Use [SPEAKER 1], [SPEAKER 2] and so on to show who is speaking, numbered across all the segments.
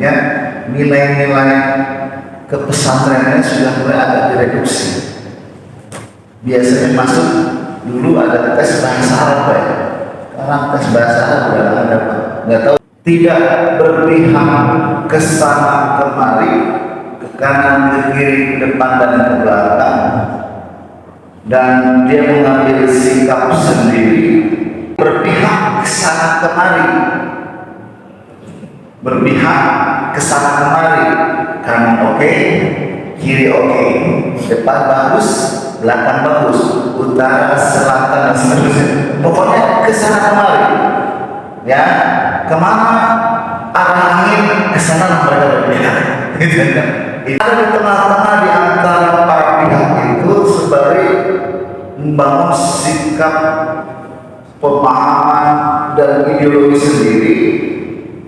[SPEAKER 1] artinya nilai-nilai kepesantrenannya sudah mulai agak direduksi. Biasanya masuk dulu ada tes bahasa Arab ya, sekarang tes bahasa Arab udah ada, nggak tahu. Tidak berpihak ke sana kemari, ke kanan, ke kiri, ke depan dan ke belakang, dan dia mengambil sikap sendiri, berpihak ke sana kemari, berpihak ke sana kemari, kanan oke, kiri oke, depan bagus, belakang bagus, utara, selatan dan seterusnya. Pokoknya ke sana kemari, ya, kemana arah angin ke sana mereka berpihak. Gitu kan? Ada di tengah-tengah di antara para pihak itu sebagai membangun sikap, pemahaman dan ideologi sendiri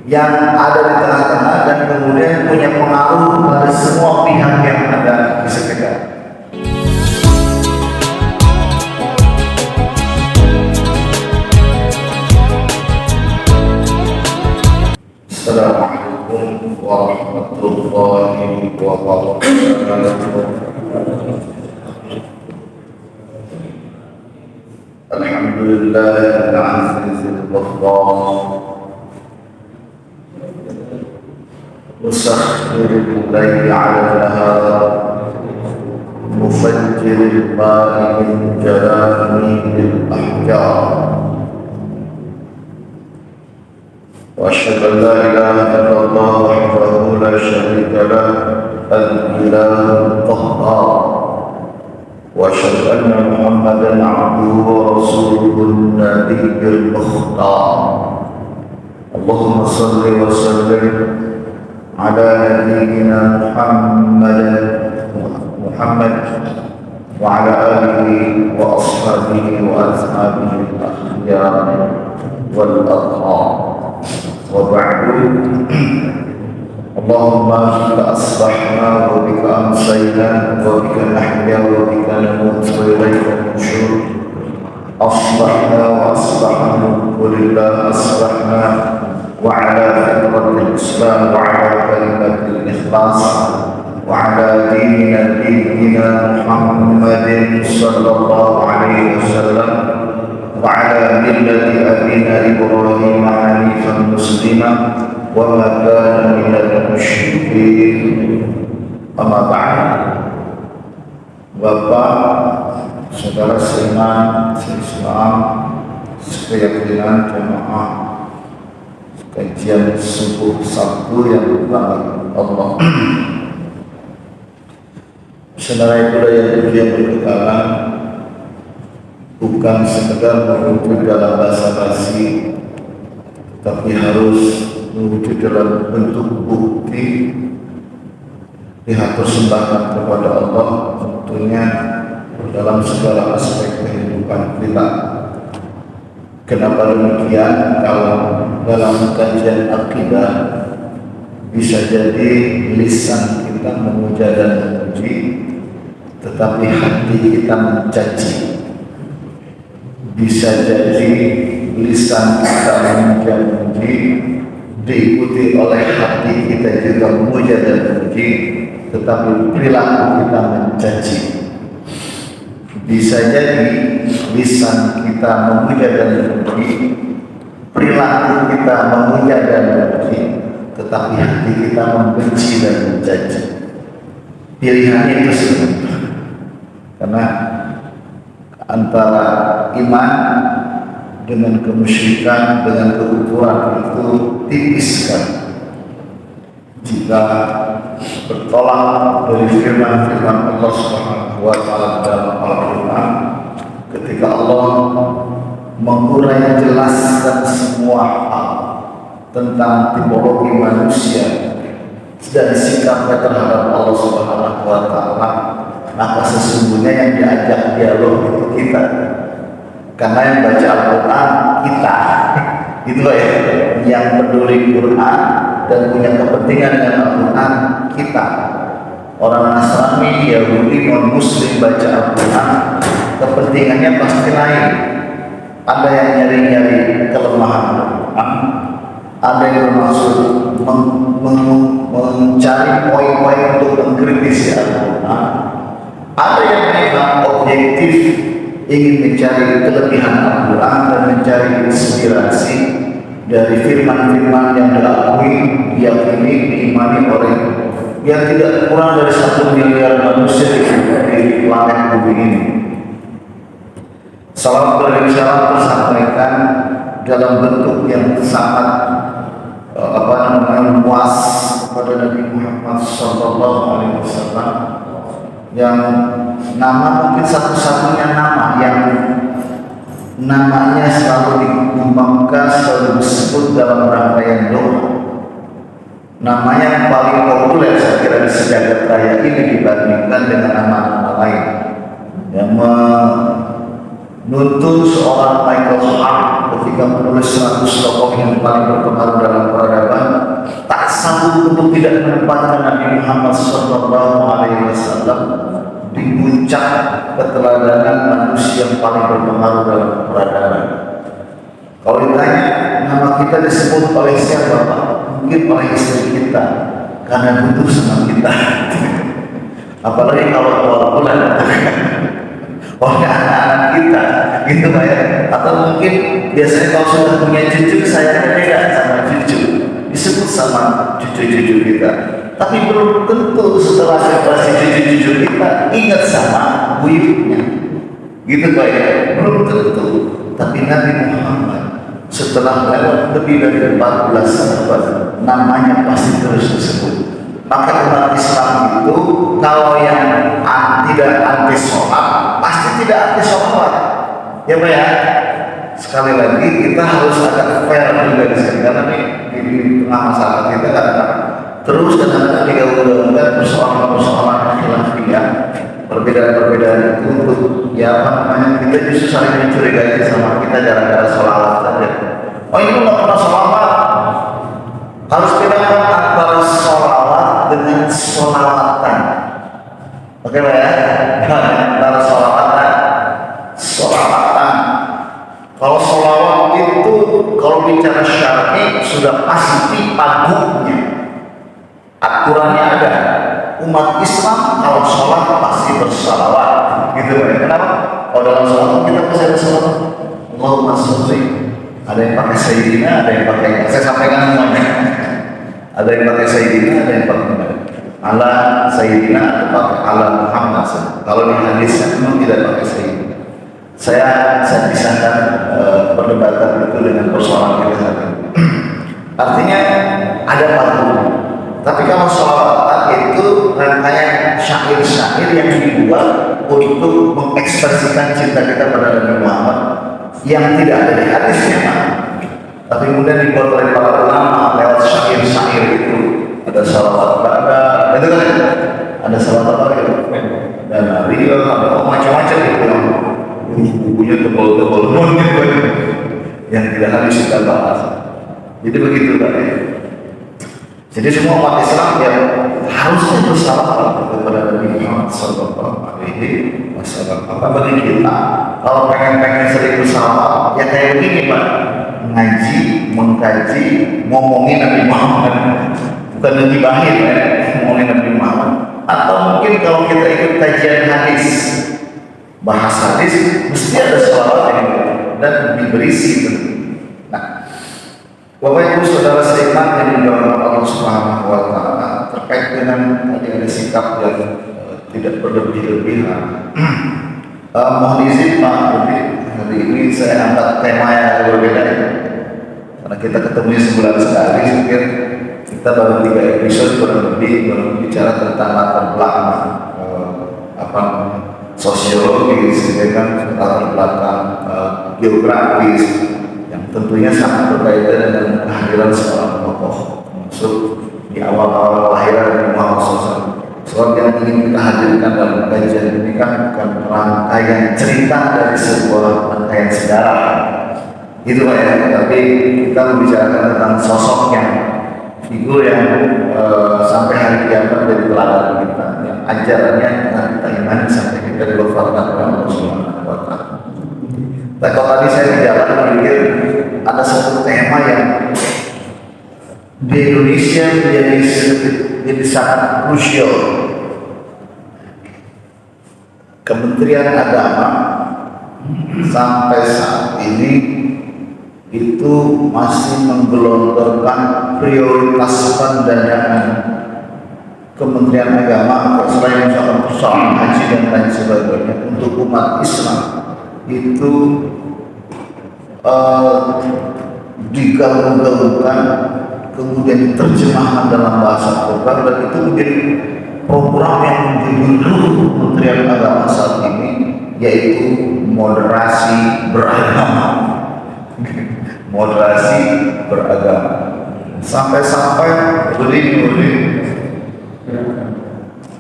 [SPEAKER 1] yang ada di tengah-tengah dan kemudian punya pengaruh pada semua pihak yang ada di sekitar. Assalamualaikum warahmatullahi wabarakatuh. Alhamdulillahil azizil ghaffar, musakhkhiril layli 'ala an-nahar, mufajjiril ma'i min jaramil ahjar. وأشهد أن لا إله إلا الله وحده لا شريك له الإله القهار، وأشهد أن محمدا عبده ورسوله النبي المختار. اللهم صل وسلم على نبينا محمد وعلى آله وأصحابه وأصحابه الأخيار والأطهار. وبعد، اللهم بك أصبحنا وبك أمسينا وبك نحيا وبك نموت وإليك النشور. أصبحنا وأصبح الملك لله، أصبحنا وعلى فطرة الإسلام وعلى كلمة الإخلاص وعلى دين نبينا محمد صلى الله عليه وسلم وعلى ملة أبينا إبراهيم حنيفا مسلما وما كان من المشركين. أما بعد. Bapak, saudara seiman, seislam, sekeyakinan jemaah kajian subuh Sabtu yang diberkahi Allah. Saudara ibu yang berkenan, bukan sekedar mewujud dalam bahasa basi, tapi harus mewujud dalam bentuk bukti pihak persembahkan kepada Allah, tentunya dalam segala aspek kehidupan kita. Kenapa demikian? Kalau dalam kajian akidah bisa jadi lisan kita memuja dan memuji, tetapi hati kita mencaci. Bisa jadi lisan kita memuja-muji diikuti oleh hati kita juga memuja dan memuji, tetapi perilaku kita mencaci. Bisa jadi lisan kita memuja dan memuji, perilaku kita memuja dan memuji, tetapi hati kita membenci dan mencaci. Pilihannya itu sebenarnya, karena antara iman dengan kemusyrikan, dengan kekufuran itu tipis sekali. Jika bertolak dari firman-firman Allah Subhanahu wa taala dalam Al-Qur'an, ketika Allah mengurai jelaskan semua hal tentang tipologi manusia dan sikapnya terhadap Allah Subhanahu wa taala, maka sesungguhnya yang diajak dialog itu kita, karena yang baca Al-Quran kita, itulah ya, yang peduli Quran dan punya kepentingan dengan Al-Quran kita. Orang Nasrani, Yahudi, non-Muslim baca Al-Quran, kepentingannya pasti lain. Ada yang nyari-nyari kelemahan Al-Quran, ada yang bermaksud mencari poin-poin untuk mengkritisi Al-Quran. Ada yang memang objektif ingin mencari kelebihan Al-Quran dan mencari inspirasi dari firman-firman yang diakui, diyakini, diimani oleh yang tidak kurang dari 1 miliar manusia di planet bumi ini. Salawat berisyarah tersampaikan dalam bentuk yang sangat luas kepada Nabi Muhammad SAW, yang nama mungkin satu-satunya nama yang namanya selalu dikembangkan, selalu disebut dalam rangkaian doa. Namanya yang paling populer saya kira di sejagat raya ini dibandingkan dengan nama-nama lain yang menuntun seorang Michael Hart ketika menulis 100 tokoh yang paling berpengaruh dalam peradaban, tak sanggup untuk tidak menempatkan Nabi Muhammad SAW di puncak keteladanan manusia yang paling berpengaruh dalam peradaban. Kalau ditanya nama kita disebut oleh siapa Pak? Mungkin oleh istri kita karena butuh sama kita. Apalagi kalau bulan oleh anak-anak kita, gitu Pak ya. Atau mungkin biasanya kalau sudah punya cucu, saya beda sama cucu, disebut sama cucu-cucu kita. Tapi belum tentu setelah separasi cucu-cucu kita ingat sama buyutnya, gitu Pak ya. Belum tentu. Tapi Nabi Muhammad setelah lewat lebih dari 14 abad, namanya pasti terus disebut. Maka umat Islam itu kalau yang tidak anti sholat, pasti tidak anti sholat, ya Pak ya. Sekali lagi kita harus agak fair juga di sini, karena di tengah masyarakat kita kadang-kadang terus kadang-kadang digaung-gaungkan persoalan-persoalan khilafiyah, perbedaan-perbedaan itu untuk kita justru saling mencurigai sama kita gara-gara sholawat saja. Oh ini nggak pernah sholawat. Harus bedakan antara sholawat dengan sholawatan. Oke Pak ya? Antara sholawat dan sholawatan. Kalau sholawat itu kalau bicara syar'i sudah pasti pagungnya, aturannya ada. Umat Islam kalau sholat pasti bersalawat, gitu Pak. Kenapa? Kalau dalam sholat kita pasti ada salawat. Allahumma sholli. Ada yang pakai sayyidina, ada yang pakai, saya sampaikan semuanya. Ada yang pakai sayyidina, ada yang pakai ala sayyidina atau pakai ala Muhammad. Kalau di hadisnya memang tidak pakai sayyidina. Saya pisahkan perdebatan itu dengan persoalan kita saat ini. Artinya ada patung. Tapi kalau sholawatan itu rangkaian syair-syair yang dibuat untuk mengekspresikan cinta kita pada Nabi Muhammad yang tidak ada di hadisnya, tapi kemudian dibuat oleh para ulama lewat syair-syair itu. Ada sholawat pada, itu kan ada sholawat apa gitu, dan hari ada macam-macam gitu, bukunya tebal-tebal yang tidak harus kita bahas. Jadi begitu Pak. Jadi semua umat Islam yang harusnya bersalawat kepada Nabi Muhammad SAW. Apa bagi kita kalau pengen sering bersalawat, ya kayak begini Pak, ngaji, mengkaji, ngomongin Nabi Muhammad, bukan ngegibahin ya, ngomongin Nabi Muhammad. Atau mungkin kalau kita ikut kajian hadis, bahas hadis, mesti ada salawat yang dan diberisi itu. Bapak Ibu Saudara seiman yang didoakan Allah Subhanahu wa Ta'ala, terkait dengan tadi ada sikap yang tidak berlebih-lebihan. Mohon izin Pak, hari ini saya angkat tema yang berbeda karena kita ketemunya sebulan sekali. Mungkin kita baru 3 episode kurang lebih bicara tentang latar belakang sosiologi, sehingga latar belakang geografis. Tentunya sangat berkaitan dengan kehadiran seorang tokoh, maksud di awal-awal kelahiran Nabi Muhammad SAW. Sebab yang ingin kita hadirkan dalam kajian ini kan bukan rangkaian cerita dari sebuah rangkaian sejarah, gitu Pak ya. Tapi kita membicarakan tentang sosok yang figur yang sampai hari kiamat dari teladan kita, yang ajarannya kita imani sampai kita diwafatkan oleh Allah Subhanahu wa Ta'ala. Kalau tadi saya di jalan berpikir ada satu tema yang di Indonesia jadi sangat krusial. Kementerian Agama sampai saat ini itu masih menggelontorkan prioritas pendanaan Kementerian Agama selain misalkan persoalan haji dan lain sebagainya untuk umat Islam itu digaung-gaungkan, kemudian diterjemahkan dalam bahasa program, dan itu menjadi program yang menjadi Kementerian Agama saat ini, yaitu moderasi beragama. Moderasi beragama sampai-sampai beri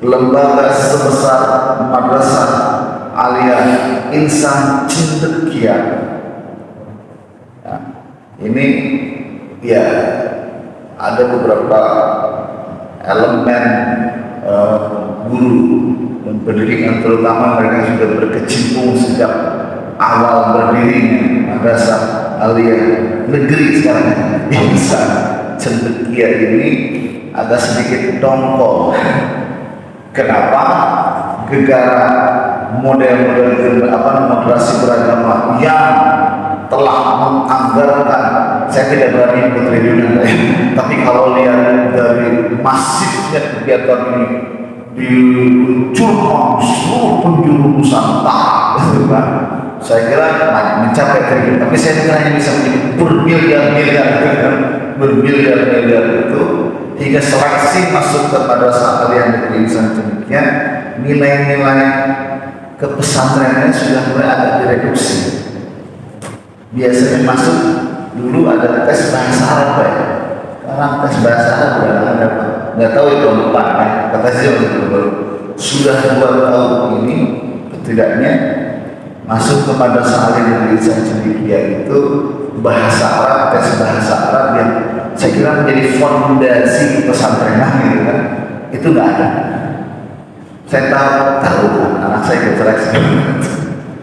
[SPEAKER 1] lembaga sebesar Madrasah Aliyah Insan Cendekia. Nah, ini ya ada beberapa elemen guru dan pendidikan, terutama mereka yang sudah berkecimpung sejak awal berdirinya Madrasah Aliyah Negeri sekarang Insan Cendekia ini agak sedikit dongkol. Kenapa? Gegara model-model moderasi beragama yang telah menganggarkan, saya tidak berani bertriliunan, tapi kalau lihat dari masifnya kegiatan ini diluncurkan seluruh penjuru Nusantara, saya kira mencapai triliun, tapi saya kira hanya bisa menjadi bermiliar-miliar itu, hingga seleksi masuk kepada saat yang Negeri Insan Cendekia, nilai-nilai kepesantrenannya sudah mulai agak direduksi. Biasanya masuk dulu ada tes bahasa Arab, sekarang tes bahasa Arab sudah ada, nggak tahu itu empat, kata saya sudah 2 tahun ini setidaknya masuk kepada saat yang Negeri Insan Cendekia itu bahasa Arab, tes bahasa Arab yang saya kira menjadi fondasi pesantrenan gitu kan, itu nggak ada. Saya tahu anak saya seleksi.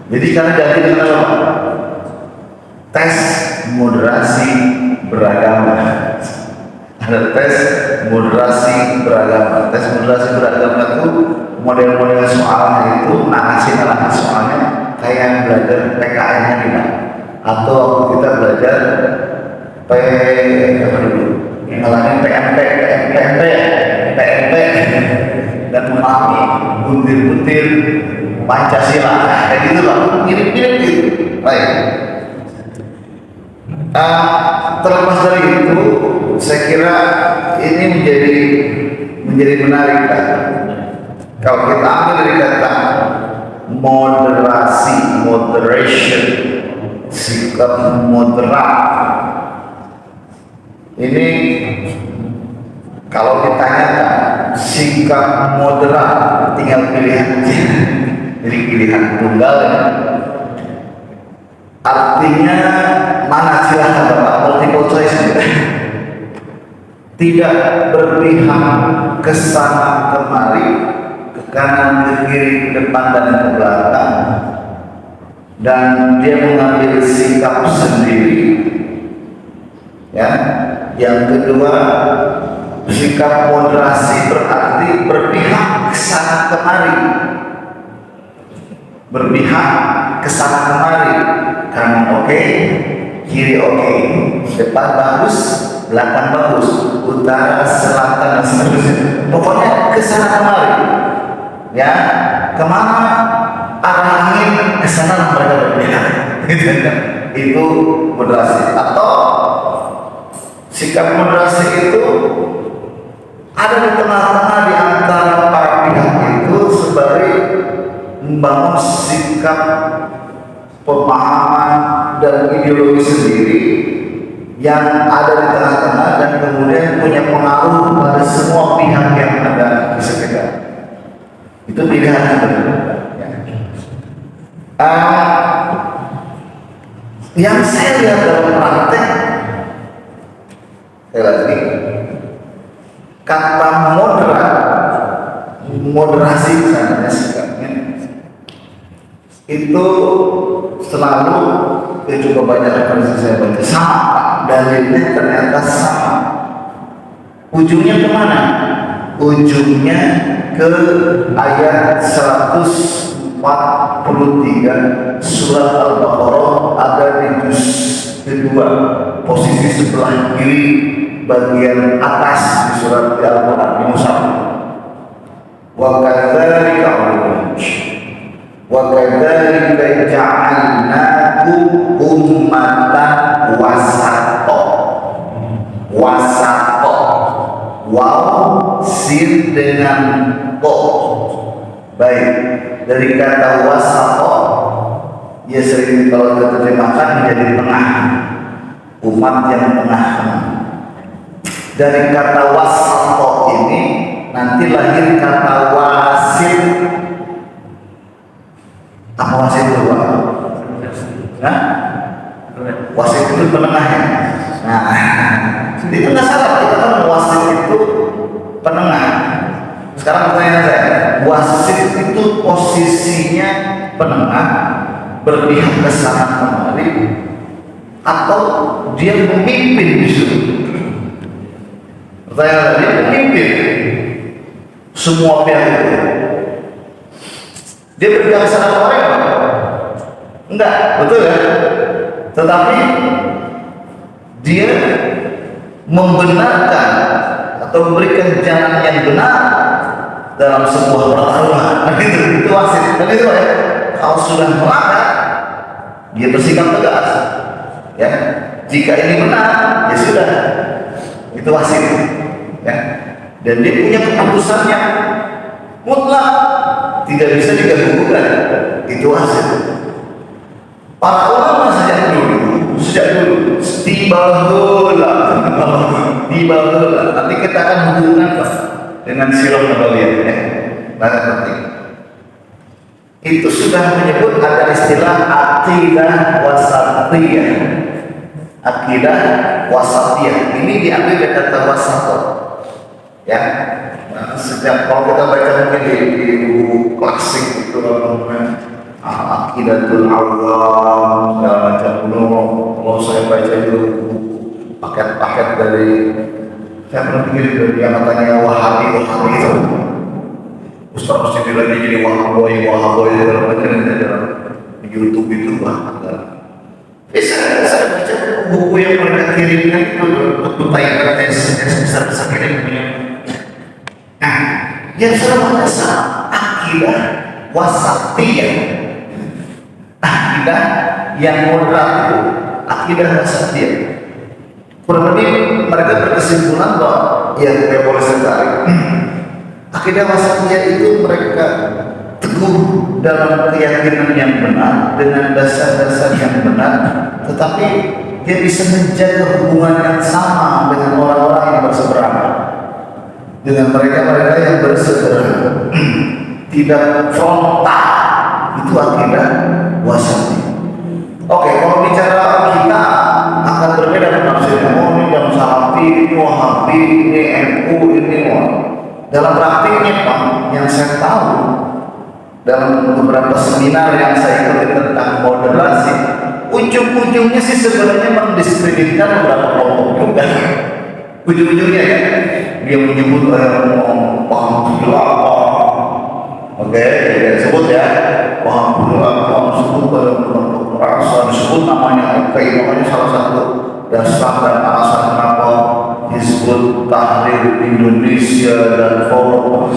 [SPEAKER 1] Jadi karena ganti dengan apa? Tes moderasi beragama. Ada tes moderasi beragama. Tes moderasi beragama itu model-model soalnya itu narasi soalnya kayak yang belajar PKN-nya kita, atau waktu kita belajar PMP dan memahami butir-butir Pancasila, kayak gitu loh, mirip-mirip gitu. Baik. Terlepas dari itu, saya kira ini menjadi menarik kan? Kalau kita ambil dari kata moderation, sikap moderat. Ini kalau ditanyakan sikap moderat, tinggal pilihan, jadi pilihan tunggal ya. Artinya mana, silahkan Bapak, multiple choice gitu. Tidak berpihak ke sana kemari, ke kanan ke kiri, ke depan dan ke belakang, dan dia mengambil sikap sendiri. Ya, yang kedua, sikap moderasi berarti berpihak ke sana kemari, berpihak ke sana kemari, kanan oke, kiri oke, depan bagus, belakang bagus, utara, selatan dan seterusnya. Pokoknya ke sana kemari. Ya, kemana arah angin, ke sana mereka berpihak. Itu moderasi. Atau sikap moderasi itu ada di tengah-tengah di antara para pihak itu, sebagai membangun sikap, pemahaman dan ideologi sendiri yang ada di tengah-tengah dan kemudian punya pengaruh pada semua pihak yang ada di sekitar. Itu pilihan yang saya lihat dalam praktek. Lagi kata moderat, moderasi misalnya sikapnya itu selalu, juga banyak referensi saya baca sama, dalilnya ternyata sama. Ujungnya kemana? Ujungnya ke ayat 143 surat Al-Baqarah, ada di juz kedua, posisi sebelah kiri bagian atas di surat Al-Quran di Mushaf. Wa kadzalika ja'alnakum ummatan wasata. Wasata, waw sin dengan to. Baik, dari kata wasata ya sering kalau diterjemahkan menjadi tengah, umat yang tengah-tengah. Dari kata wasato ini nanti lahir kata wasit. Apa wasit itu, Pak? Nah, wasit itu penengah ya. Nah, itu nggak salah, kita kan wasit itu penengah. Sekarang pertanyaan saya, wasit itu posisinya penengah, berpihak ke sana kemari, atau dia memimpin di situ? Pertanyaan dia memimpin semua pihak itu. Dia berpihak ke sana kemari? Enggak, betul ya? Tetapi dia membenarkan atau memberikan jalan yang benar dalam sebuah pertarungan. Itu wasit. Dan itu ya, kalau sudah melanggar, dia bersikap tegas. Ya, jika ini benar, ya sudah. Itu wasit. Ya, dan dia punya keputusannya mutlak, tidak bisa diganggu-gugat. Itu wasit. Para ulama sejak dulu, tiba heula. Nanti kita akan hubungkan dengan sirah Nabawiyah ya. Sangat penting. Itu sudah menyebut ada istilah aqidah wasatiyah. Aqidah wasatiyah. Ini diambil dari kata wasato. Ya. Nah, sejak kalau kita baca mungkin di buku klasik itu Aqidatul Awam segala macam dulu. Kalau saya baca itu paket-paket dari, saya pernah pikir dari yang katanya Wahabi itu Ustaz mesti lagi jadi Wahaboy segala macam di YouTube itu saya baca buku yang mereka kirimkan itu tayangan besar-besar kirimnya. Nah, yang saya baca akidah wasatiyah, akidah yang moderat itu akidah wasatiyah. Kurang lebih mereka berkesimpulan bahwa yang boleh saya tarik, akidah wasatiyah itu mereka teguh dalam keyakinan yang benar dengan dasar-dasar yang benar, tetapi dia bisa menjaga hubungan yang sama dengan orang-orang yang berseberangan, dengan mereka-mereka yang berseberangan, tidak frontal. Itu akidah wasatiyah. Oke, kalau bicara kita akan berbeda penafsirnya. Oh, ini yang Salafi, ini Wahabi, ini NU, ini dalam praktiknya Pak, yang saya tahu dalam beberapa seminar yang saya ikuti tentang moderasi, ujung-ujungnya sih sebenarnya mendiskreditkan beberapa kelompok juga. Ujung-ujungnya ya, dia menyebut paham khilafah. Oke, disebut ya paham khilafah, disebut kelompok rasa, disebut namanya namanya salah satu dasar dan alasan kenapa Hizbut Tahrir Indonesia dan Forum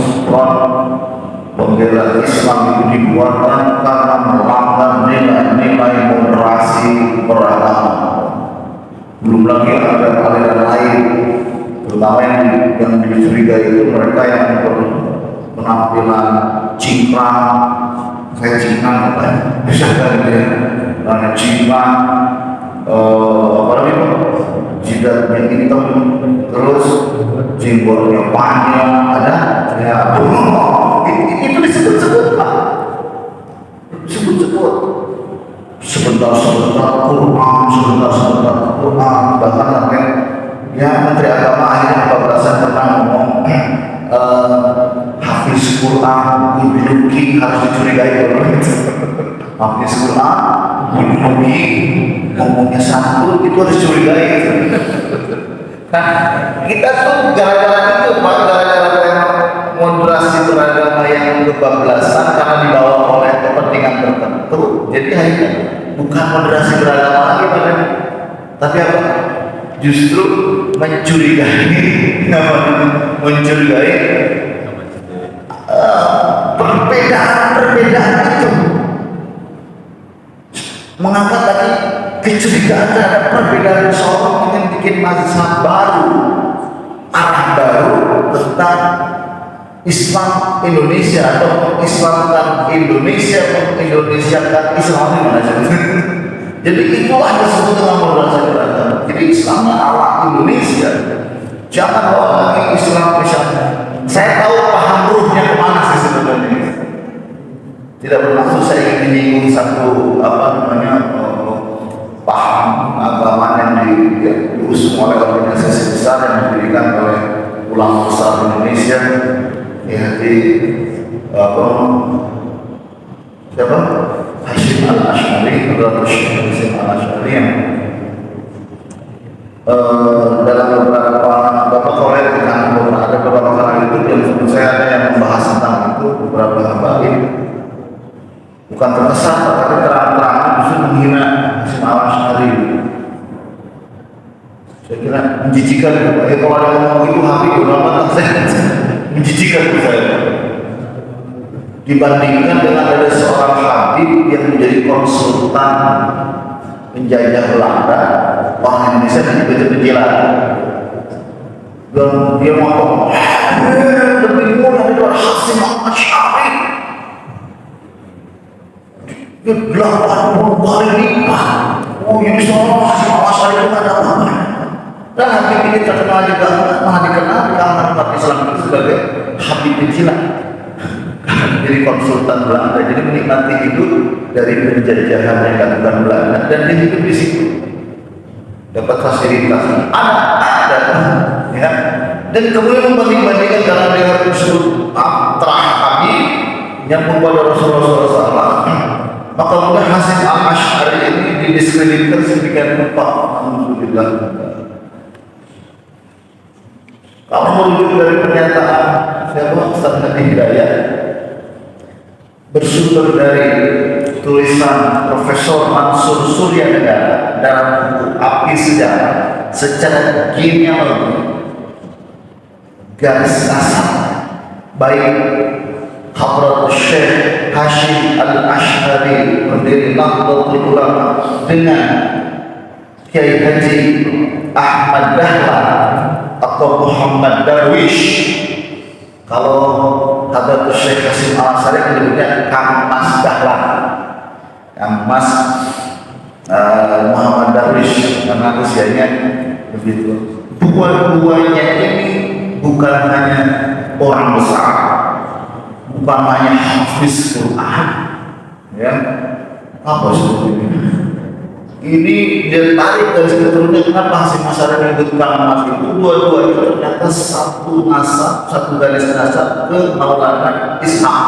[SPEAKER 1] Pembela Islam itu dibuatkan karena melanggar nilai-nilai moderasi beragama. Belum lagi ada aliran lain, terutama yang dicurigai itu mereka yang penampilan cingkrang, kayak cingkrang apa ya? Misalkan dia cingkrang, apa namanya? Jidatnya hitam, terus jenggotnya panjang, ada ya itu disebut-sebut Pak, disebut-sebut sebentar Quran, bahkan sampai ya Menteri Agama akhirnya kebablasan pernah ngomong Hafiz Quran, good looking harus dicurigai orang itu. Hafiz Quran, good looking, ngomongnya satu itu harus dicurigai. Nah, kita tuh gara-gara itu Pak, gara-gara moderasi beragama yang kebablasan karena dibawa oleh kepentingan tertentu. Jadi akhirnya bukan moderasi beragama lagi Pak, tapi apa? Justru mencurigai, mencurigai perbedaan itu, mengangkat lagi kecurigaan terhadap perbedaan seorang ingin bikin mazhab baru, arah baru tentang Islam Indonesia atau Islamkan Indonesia, Indonesiakan Islam gimana sih? Jadi itulah yang disebut dengan moderasi beragama. Jadi Islamnya ala Indonesia. Jangan bawa lagi Islam misalnya. Saya tahu paham ruhnya kemana sih sebenarnya. Tidak bermaksud saya ingin menyinggung satu paham agama yang diusung oleh organisasi besar yang didirikan oleh ulama besar Indonesia, ya di siapa? Hasyim Al-Asy'ari, Hasyim Al-Asy'ari yang dalam beberapa koleksi ada beberapa kali itu yang menurut saya ada yang membahas tentang itu beberapa habaib bukan terkesan tapi terang-terangan justru menghina Hasyim Al-Asy'ari. Saya kira menjijikan itu. Kalau ada ngomong itu Habib ulama saya menjijikan saya. Dibandingkan dengan ada seorang Habib yang menjadi konsultan penjajah Belanda, orang Indonesia yang kecil-kecilan. Dan dia ngomong, lebih mudah daripada Hasyim Al-Asy'ari. 80 kali lipat. Oh, ini semua Hasyim Al-Asy'ari itu ada apa-apa. Dan Habib ini terkenal juga, malah dikenal di kalangan umat Islam itu sebagai Habib kecilan. Jadi konsultan Belanda, jadi menikmati hidup dari penjajahan yang dilakukan Belanda dan dia hidup di situ, dapat fasilitas ada, ya. Dan kemudian membanding-bandingkan karena dia disebut terakhir yang membawa Rasulullah SAW, maka kemudian Hasyim Al-Asy'ari ini didiskreditkan sedemikian rupa. Alhamdulillah. Kalau merujuk dari pernyataan siapa Ustaz Hidayat bersumber dari tulisan Profesor Mansur Surya Negara dalam buku Api Sejarah secara genealogi garis asal baik Hadratus Syekh Hasyim Al-Asy'ari pendiri Nahdlatul Ulama dengan Kiai Haji Ahmad Dahlan atau Muhammad Darwish. Kalau Hadratus Syekh Hasyim Al-Asy'ari menyebutnya Kang Mas Dahlan, Kang Mas Muhammad Darwish karena usianya begitu. Dua-duanya ini bukan hanya orang besar, bukan hanya hafiz Quran, ya. Apa sebetulnya? Ini dia tarik dari keturunan. Kenapa Hasyim Al-Asy'ari menyebutkan Mas itu? Dua-dua itu ternyata satu nasab, satu garis nasab ke Maulana Ishaq.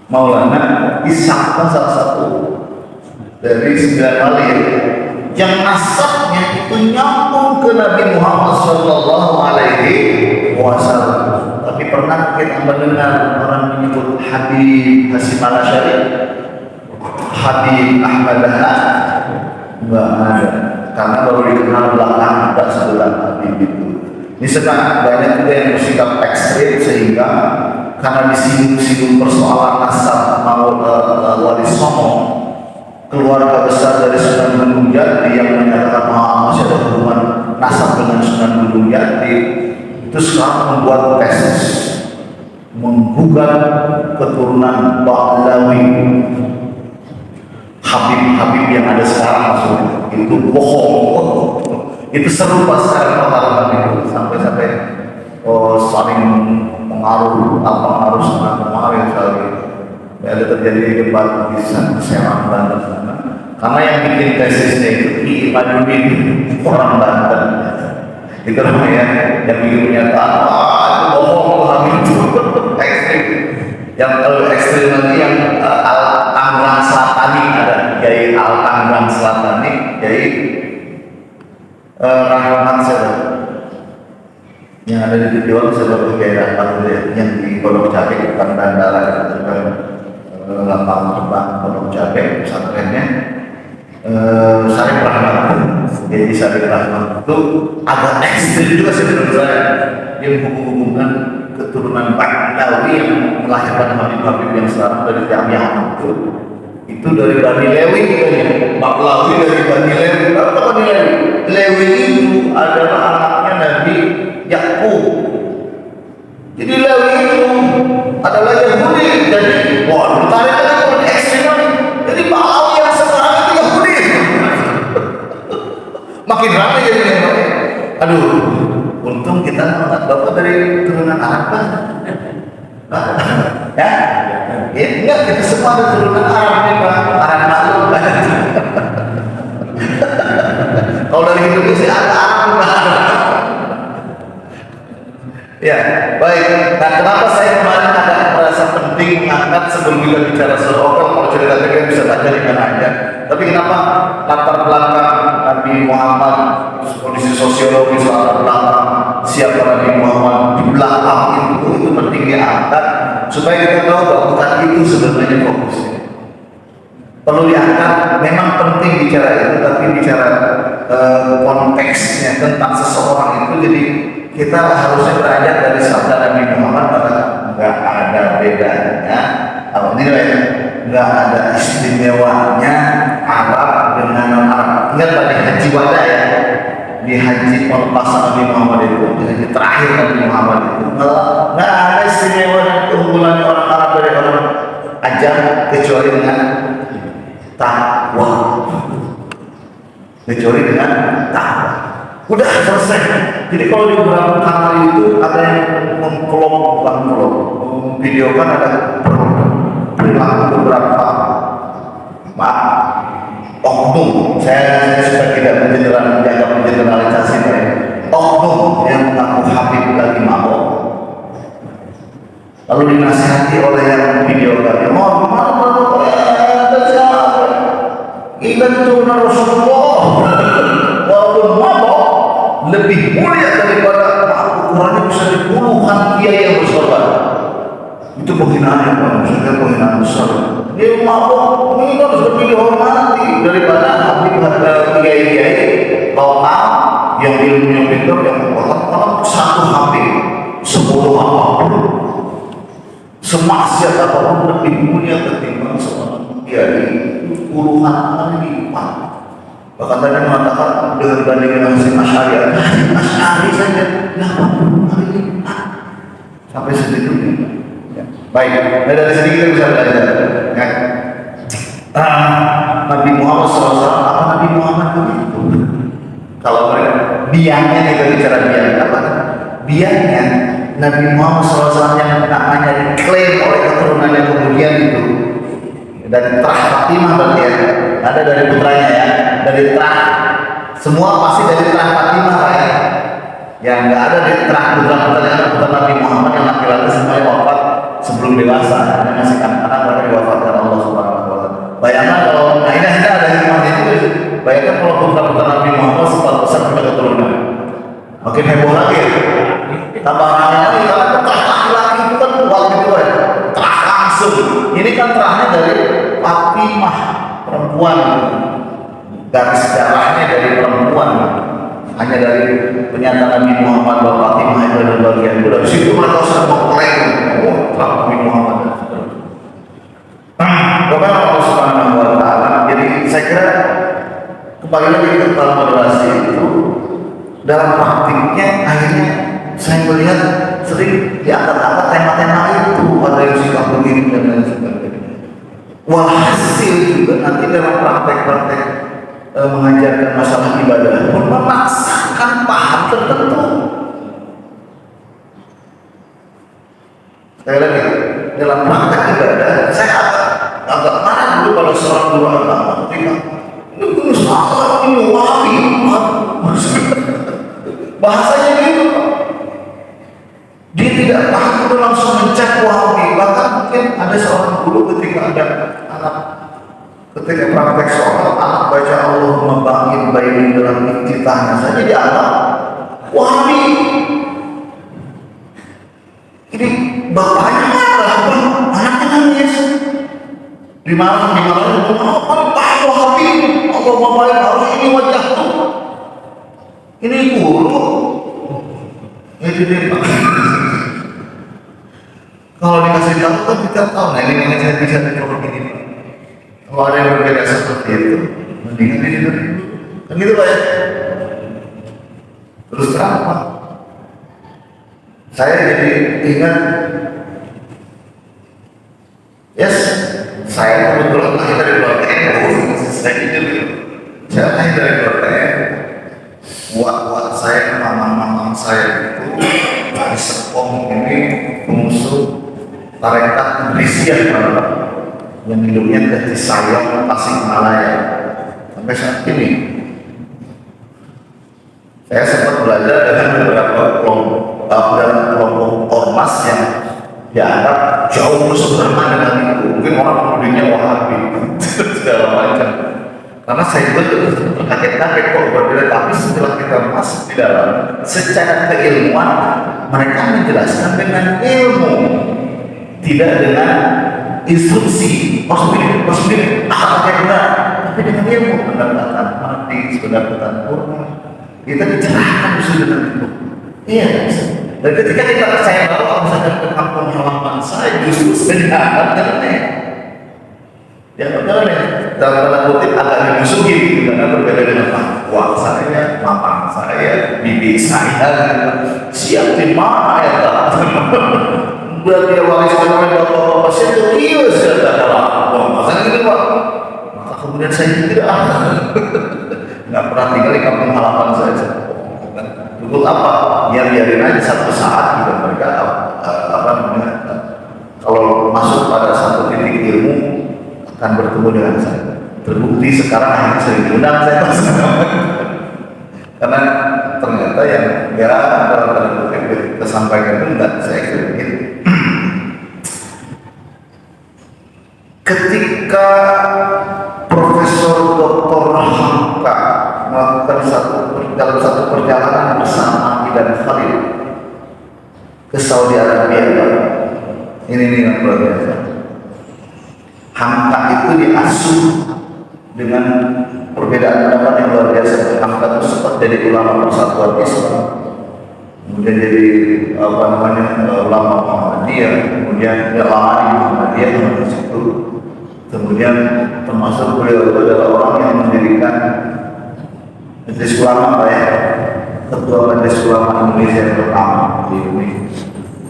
[SPEAKER 1] Maulana Ishaq kan salah satu dari 9 wali yang nasabnya itu nyambung ke Nabi Muhammad SAW. Tapi pernah kita mendengar orang menyebut Habib Hasyim Al-Asy'ari, Habib Ahmad Dahlan? Enggak ada, karena baru dikenal belakang ada sebelah Habib itu. Ini sedang banyak juga yang bersikap ekstrim sehingga karena disinggung-singgung persoalan nasab Wali Songo, keluarga besar dari Sunan Gunung Jati yang menyatakan masih ada hubungan nasab dengan Sunan Gunung Jati, itu sekarang membuat tesis menggugat keturunan Pahlawi. Habib-habib yang ada sekarang maksudnya itu bohong. Itu serupa sekarang pertarungan itu sampai-sampai saling pengaruh sana kemarin sekali. Ada terjadi debat di Serang Banten sana. Karena yang bikin tesisnya itu Ki Imaduddin orang Banten. Itu namanya yang bikin pernyataan itu bohong Habib itu ekstrim. Yang ekstrim lagi yang Tangerang Selatani ada Kiai Tangerang Selatani, Kiai Rahman Syarif jual sebagai daerah yang di Pondok Cabe, bukan bandara, bukan lapangan terbang Pondok Cabe, pesantrennya Sarip Rahmat. Jadi Sarip Rahmat itu agak ekstrim juga sih menurut saya. Dia menghubung-hubungkan keturunan Ba'lawi yang melahirkan Habib-Habib yang sekarang dari Yaman itu dari Bani Lewi katanya. Ba'lawi dari Bani Lewi. Apa Bani Lewi? Lewi itu adalah anaknya Nabi Yakub. Jadi Lewi itu adalah Yahudi. Jadi wah, ditarik lagi ke ekstrim. Jadi Ba'lawi yang sekarang itu Yahudi. Makin ramai jadi namanya. Aduh, untung kita mengangkat bapak dari turunan Arab kan? Ya? Ya enggak, kita semua ada turunan Arab nih Pak. Arab maklum kan? Kalau dari Indonesia ada Arab Pak. Ya, baik. Nah, kenapa saya kemarin agak merasa penting mengangkat sebelum kita bicara soal Okal? Kalau cerita kita bisa baca di mana aja. Tapi kenapa latar belakang Nabi Muhammad, kondisi sosiologis latar belakang siapa Nabi Muhammad di belakang itu penting diangkat supaya kita tahu bahwa bukan itu sebenarnya fokusnya. Perlu diangkat, memang penting bicara itu, tapi bicara konteksnya tentang seseorang itu, jadi kita harusnya beranjak dari sabda Nabi Muhammad bahwa nggak ada bedanya. Apa ini ya? Nggak ada istimewanya Arab dengan non Arab. Ingat tadi haji wada ya, di haji pelepasan Nabi Muhammad itu, di haji terakhir Nabi Muhammad itu, nggak ada istimewa dan keunggulan orang Arab dari orang Ajam kecuali dengan takwa. Kecuali dengan takwa. Udah selesai. Jadi kalau di beberapa kamar itu ada yang videokan ada beberapa oknum. Saya sudah tidak mengeneralisasi oknum yang mengaku Habib lagi mabok, lalu dinasihati oleh yang videokan. Oh, kita turunan Rasulullah, walaupun mabok lebih mulia daripada ukurannya bisa di puluhan kiai yang bersolat. Itu penghinaan yang maksudnya penghinaan besar. Dia mabok, ini harus lebih dihormati daripada Habib kiai-kiai lokal yang ilmunya pintar, yang orang satu Habib 10 apapun, semaksiat apapun lebih mulia ketimbang seorang kiai puluhan kali lipat. Bahkan tadi mengatakan dengan bandingan Hasim Asy'ari, Asy'ari saja 80 kali lipat sampai segitunya. Ya. Baik, dari sini kita bisa belajar. Ya. Nabi Muhammad SAW, apa Nabi Muhammad begitu? Kalau mereka biangnya kita bicara biang apa? Biangnya Nabi Muhammad SAW yang namanya diklaim oleh keturunannya kemudian itu. Dan terah Fatimah berarti ya, ada dari putranya ya, dari terah, semua pasti dari terah Fatimah Pak ya. Yang nggak ada dari terah putra Nabi Muhammad yang laki-laki semuanya wafat sebelum dewasa, yang masih anak-anak mereka diwafatkan Allah Subhanahu Wa Taala. Bayangkan kalau, nah ini ada hikmahnya itu. Bayangkan kalau putra Nabi Muhammad sempat besar punya keturunan, makin heboh lagi. Tambah lagi karena terah laki-laki itu kan waktu itu ya, terah langsung. Ini kan terahnya dari Fatimah, perempuan, garis darahnya dari perempuan, hanya dari pernyataan Nabi Muhammad bahwa Fatimah itu adalah bagian itu. Dari situ mereka sudah mengklaim, oh, Nabi Muhammad. Kepada Allah Subhanahu Wa Taala. Jadi saya kira kembali lagi ke dalam moderasi itu, dalam praktiknya akhirnya saya melihat sering diangkat-angkat tema-tema itu, ada yang sikap begini dan lain sebagainya. Walhasil juga nanti dalam praktek-praktek mengajarkan masalah ibadah pun memaksakan paham tertentu. Sekali lagi, dalam praktek ibadah saya agak marah dulu kalau seorang guru agama ketika ini salah, ini wahabi, bahasanya gitu. Dia tidak paham, itu langsung mencap wahabi. Bahkan mungkin ada seorang guru ketika ada anak, ketika praktek soal anak baca Allahumma ba'id baini dalam iftitahnya saja dianggap wahabi. Ini bapaknya marah, anaknya nangis. Dimarahin, Pak Wahabi, Allah membayar harus ini wajahku. Ini guru. Ini dia Pak. Kalau dikasih tahu kan kita tahu, nah ini saya bisa dicoba ini. Kalau ada yang berbeda seperti itu, mendingan di situ. Kan gitu Pak ya. Terus terang Pak, saya jadi ingat, yes, saya kebetulan lahir dari keluarga NU. Saya lahir dari keluarga NU. Wak saya, mamang saya itu di Serpong ini pengusung tarekat Idrisiyah yang hidupnya di Sayong, Tasikmalaya sampai saat ini. Saya sempat belajar dengan beberapa kelompok ormas yang dianggap jauh sederhana dengan itu. Mungkin orang kemudiannya Wahabi segala macam. Karena saya juga terkaget-kaget kok berbeda, tapi setelah kita masuk di dalam, secara keilmuan mereka menjelaskan dengan ilmu, tidak dengan instruksi. Maksudnya benar, tapi dengan ilmu, pendekatan hadis, pendekatan Quran. Kita dicerahkan dengan itu. Iya. Dan ketika kita saya bawa misalkan ke kampung halaman saya, justru saya dalam tanda kutip agak dimusuhi karena berbeda dengan wak saya, mamang saya, bibi saya. Siap di mana ya tak? Berarti wariskan oleh bapak-bapak saya itu kios ya tak? Masa gitu Pak? Maka kemudian saya tidak nggak pernah tinggal di kampung halaman saya. Untuk apa? Ya biarin aja satu saat gitu mereka kalau masuk pada satu titik ilmu akan bertemu dengan saya. Terbukti sekarang akhirnya saya diundang saya karena ternyata yang dalam tanda kutip kesampaian itu enggak saya kritik. Ketika Profesor Dr. Hamka melakukan dalam satu perjalanan bersama Idan Khalil ke Saudi Arabia, ini yang luar biasa. Hamka itu diasuh dengan perbedaan pendapat yang luar biasa. Hamka itu sempat jadi ulama Persatuan Islam, kemudian jadi ulama Muhammadiyah, kemudian lama di Muhammadiyah di situ. Kemudian termasuk beliau itu adalah orang yang mendirikan Majelis Ulama ya, Ketua Majelis Ulama Indonesia yang pertama di Indonesia.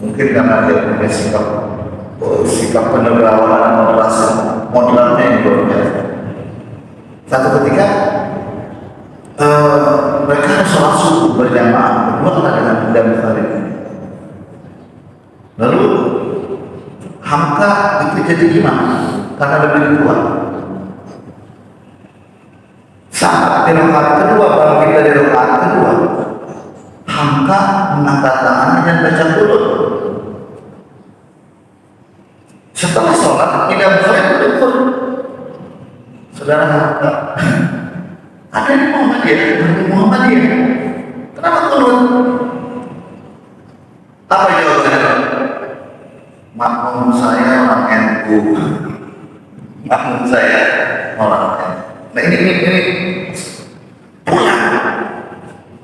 [SPEAKER 1] Mungkin karena dia punya sikap penegarawanan moderatnya yang luar biasa. Satu ketika mereka sholat subuh berjamaah berdua dengan Idan Khalil. Lalu Hamka itu jadi imam karena lebih tua. Saat di rakaat kedua, bangkit dari rakaat kedua, Hamka mengangkat tangannya dan baca qunut. Setelah sholat, Idan Khalil berdoa, saudara Hamka, ada di Muhammadiyah. Kenapa qunut? Apa jawabannya? Makmum saya orang NU. Makmum saya orang NU. Nah ini pulang.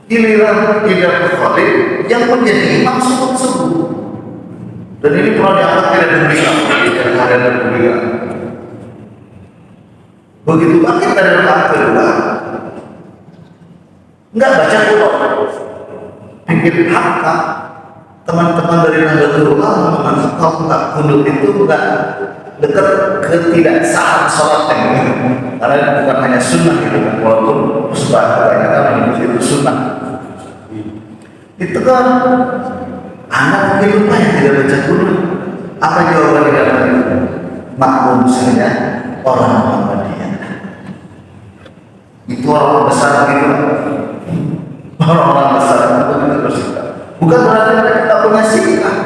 [SPEAKER 1] Giliran Idan Khalil yang menjadi imam subuh. Dan ini pernah diangkat tidak diberikan. Begitu bangkit dari rakaat kedua, enggak baca qunut. Pikir Hamka, teman-teman dari Nahdlatul Ulama mengatakan kalau enggak qunut itu enggak dekat ketidaksahan sholatnya, karena bukan hanya sunnah itu kan, walaupun kebanyakan itu sunnah. Itu kan anak mungkin lupa yang tidak baca qunut. Apa jawaban kita? Makmum saya orang Muhammadiyah. Itu orang besar gitu. Orang-orang besar itu tidak bersikap. Bukan berarti mereka tidak punya sikap,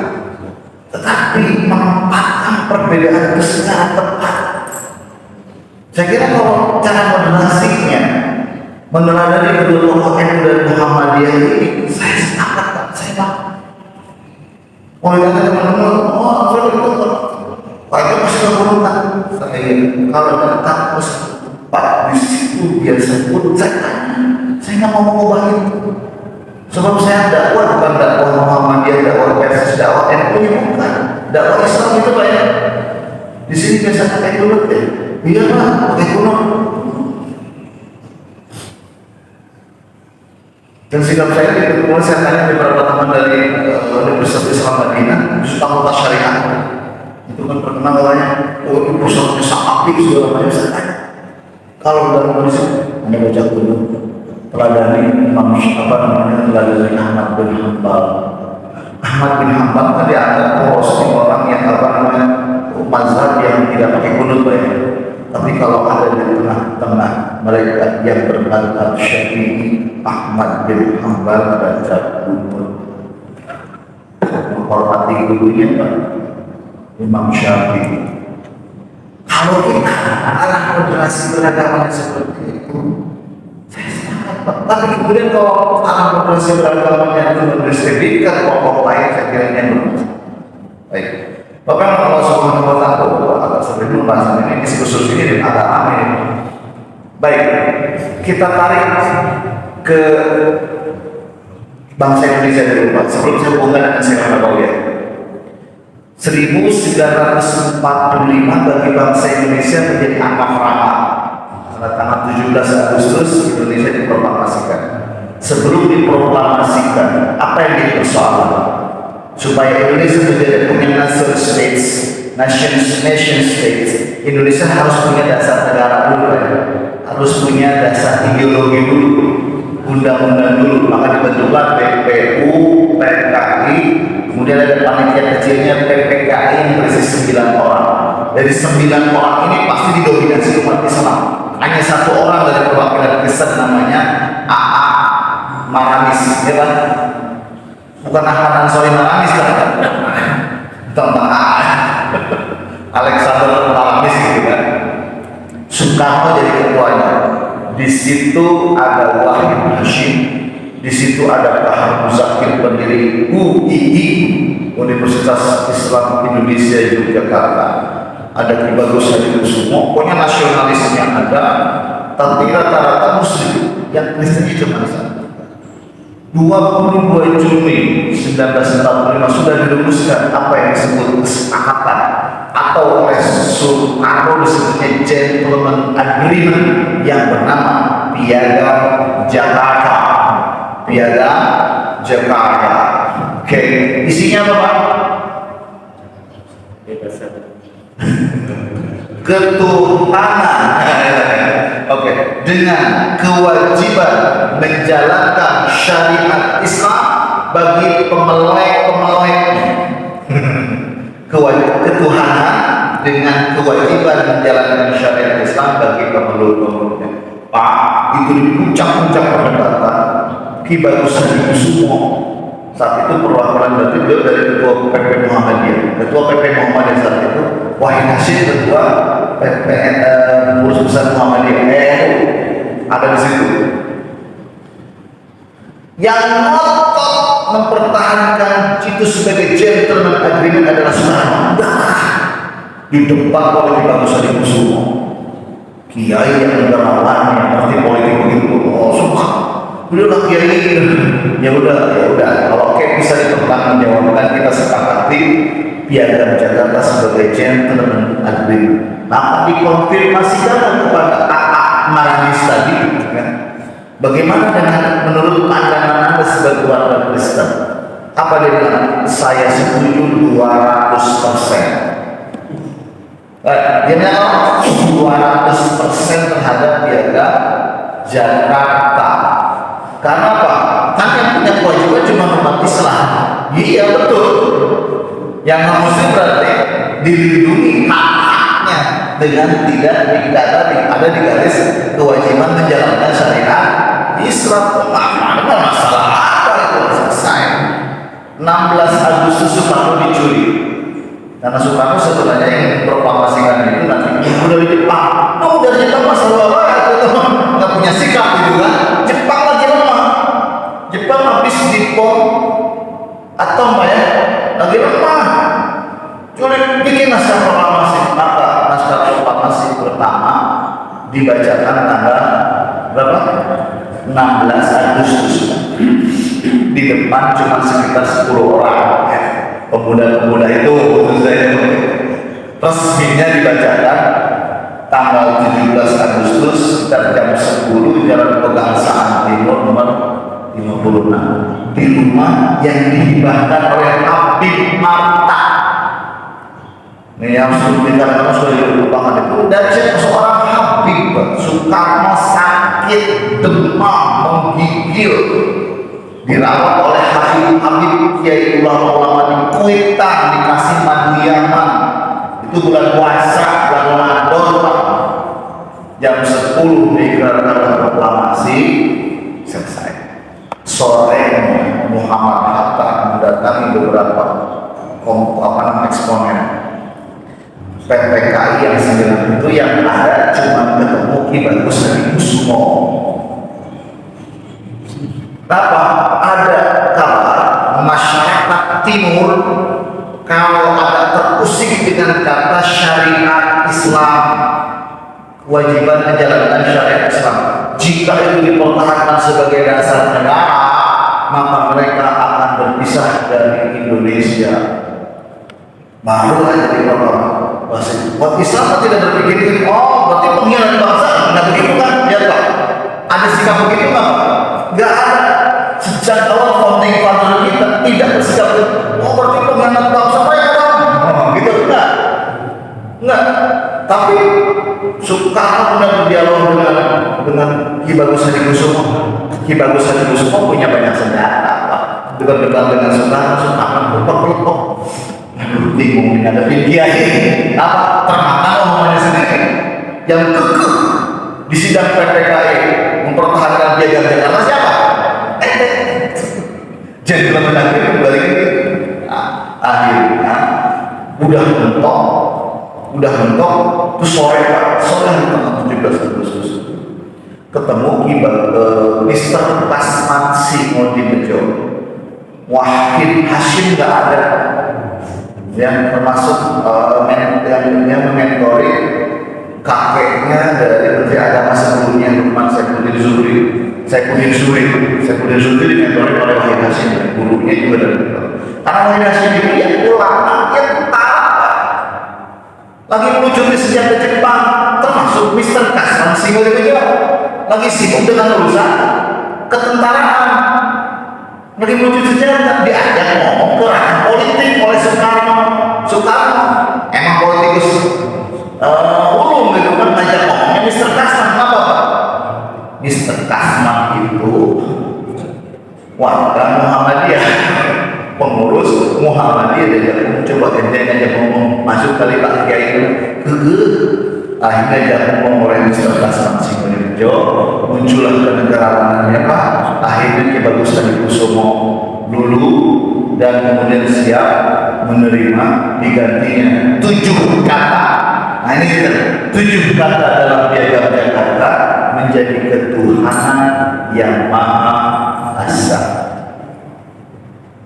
[SPEAKER 1] tetapi menempatkan perbedaan itu secara tepat. Saya kira kalau cara moderasinya meneladani kedua tokoh NU dan Muhammadiyah ini, saya sepakat, saya paham. Oh ditanya teman-teman, oh saya berikut Pak itu masih berkorban. Saya kalau datang terus Pak di situ dia sebut saya tanya, saya nggak mau ngobatin. Sebab saya dakwah bukan dakwah Muhammadiyah, dakwah versus dakwah NU bukan. Dakwah Islam itu Pak ya. Di sini biasa pakai kunut ya. Iya Pak, pakai kunut. Dan sikap saya itu, mulai saya tanya beberapa teman dari Universitas Islam Madinah, justru fakultas syariah. Itu kan terkenal katanya, oh itu pusatnya sakti segala macam. Saya tanya, kalau dalam kondisi Anda baca dulu, teladani Imam teladani Ahmad bin Hanbal. Ahmad bin Hanbal kan dianggap orang yang mazhab yang tidak pakai kunut banyak. Tapi kalau ada di tengah-tengah mereka yang bermadhab Syafi'i, Ahmad bin Hanbal baca kunut, menghormati gurunya Pak Imam Syafi'i. Kalau kita arah moderasi beragama seperti itu, saya sepakat Pak. Tapi kemudian kalau arah moderasi beragama itu mendiskreditkan kelompok lain, saya kira ini belum. Baik. Bapak Allah Subhanahu wa Ta'ala agak sering membahas ini diskursus ini dan agak aneh. Baik, kita tarik ke bangsa Indonesia dulu Pak. Sebelum saya hubungkan dengan Syekh Nabawi. 1945 bagi bangsa Indonesia menjadi angka merah. Pada tanggal 17 Agustus Indonesia diproklamasikan. Sebelum diproklamasikan, apa yang dipersoalkan? Supaya Indonesia menjadi punya nation states, Indonesia harus punya dasar negara dulu, harus punya dasar ideologi dulu, undang-undang dulu. Maka dibentuklah PPU, PKI, kemudian ada panitia kecilnya PPKI yang berisi 9 orang. Dari 9 orang ini pasti didominasi umat Islam. Hanya satu orang dari perwakilan Kristen namanya AA Maramis, ya kan? Bukan Ahmad Ansori Maramis kan? Tentang Alexander Maramis gitu kan. Soekarno jadi ketuanya. Di situ ada Wahid Hashim, di situ ada Pak Muzakir pendiri UII, Universitas Islam Indonesia Yogyakarta. Ada Ki Bagus Hadikusumo, pokoknya nasionalisnya ada, tapi rata-rata Muslim, yang Kristennya cuma satu. 22 Juni 1945 sudah dirumuskan apa yang disebut kesepakatan atau oleh Soekarno disebutnya Gentleman Agreement yang bernama Piagam Jakarta. Piagam Jakarta. Oke, isinya apa Pak? Ketuhanan. Oke, dengan kewajiban menjalankan syariat Islam bagi pemelek-pemeleknya. Ketuhanan dengan kewajiban menjalankan syariat Islam bagi pemeluk-pemeluknya. Pak, itu di puncak-puncak perdebatan Ki Bagus Hadikusumo. Saat itu perwakilan berarti beliau dari ketua PP Muhammadiyah. Ketua PP Muhammadiyah saat itu Wahid Hashim, ketua PP Pengurus Besar Muhammadiyah ada di situ. Yang ngotot mempertahankan itu sebagai gentleman agreement adalah Soekarno. Di depan oleh Ki Bagus Hadikusumo, kiai yang negarawan yang ngerti politik begitu. Oh suka, beliau lah kiai. Ya udah. Kalau kayak bisa dipertanggungjawabkan, kita sepakati Piagam Jakarta sebagai gentleman agreement. Maka dikonfirmasikan kepada AA Maramis tadi, kan? Bagaimana dengan menurut pandangan Anda sebagai warga Kristen? Apa dia bilang? Saya setuju 200%. Dia bilang 200% terhadap Piagam Jakarta. Karena apa? Kan yang punya kewajiban cuma umat Islam. Iya betul. Yang non-Muslim berarti dilindungi hak-haknya dengan tidak dikatakan ada di garis kewajiban menjalankan syariat Islam. Ada masalah apa itu? Selesai. 16 Agustus Soekarno dicuri. Karena Soekarno sebenarnya yang memproklamasikan itu nanti udah di Jepang. Oh, dari Jepang masalah apa ya? Nggak punya sikap gitu kan? Jepang lagi lemah. Jepang habis dipom atom ya. lagi lemah. Cuma bikin naskah proklamasi, maka naskah proklamasi pertama dibacakan tanggal berapa? 16 Agustus. Di depan cuma sekitar 10 orang ya. Pemuda-pemuda itu resminya dibacakan tanggal 17 Agustus sekitar jam 10 Jalan Pegangsaan Timur nomor 56 di rumah yang dihibahkan oleh Habib Marta. Ini yang sudah dilupakan itu dari seorang Habib Soekarno sakit demam menggigil dirawat oleh Habib Kiai ulama di Kuitang dikasih madu Yaman. Itu bulan puasa, bulan Ramadan Pak. Jam 10 digelarkan proklamasi selesai. Sore Muhammad Hatta mendatangi beberapa eksponen PPKI yang 9 itu yang ada cuma ketemu Ki Bagus Hadikusumo. Kenapa? Ada kabar masyarakat timur kalau ada terusik dengan kata syariat Islam, kewajiban menjalankan syariat Islam, jika itu dipertahankan sebagai dasar negara, maka mereka akan berpisah dari Indonesia. Baru aja di buat Islam tidak berpikir, oh berarti pengkhianat bangsa, nggak begitu kan? Ya Pak, ada sikap begitu nggak? Nggak ada. Sejak awal founding father kita tidak bersikap, oh berarti pengkhianat bangsa mereka dong, gitu enggak. Tapi Soekarno pernah berdialog dengan Ki Bagus Hadikusumo. Ki Bagus Hadikusumo punya banyak senjata, Pak. Debat-debat dengan Soekarno berpeluk-peluk. Aduh, bingung menghadapi kiai. Apa? Termakan omongannya sendiri. Yang kekeh di sidang PPKI mempertahankan piagam Jakarta siapa? Jadi menangkap kembali akhirnya udah mentok itu sore tanggal 17 Agustus ketemu Mr. Kasman Simodibejo, Wahid Hashim nggak ada, yang termasuk yang mementori kakeknya dari Menteri Agama sebelumnya Lukman Saifuddin Zuhri dimentori oleh Wahid Hashim, gurunya juga dari karena Wahid Hashim itu ya ulama yang utara lagi menuju di sejarah Jepang, termasuk Mr. Kasman Simodibejo lagi sibuk dengan urusan ketentaraan, lagi menuju sejarah, diajak ngomong ke ranah politik oleh Soekarno emang politikus ulung gitu kan, ngajak ngomongnya Mr. Kasman. Apa Pak? Mr. Kasman itu warga Muhammadiyah, pengurus Muhammadiyah. Dia coba ente aja ngomong masuk kali Pak Kiai itu akhirnya dia ngomong oleh Mr. Kasman Simodibejo, muncullah kenegarawanannya Pak. Akhirnya Ki Bagus Hadikusumo dulu dan kemudian siap menerima digantinya 7 kata. Nah ini kita 7 kata dalam piagam Jakarta menjadi ketuhanan yang Maha Esa.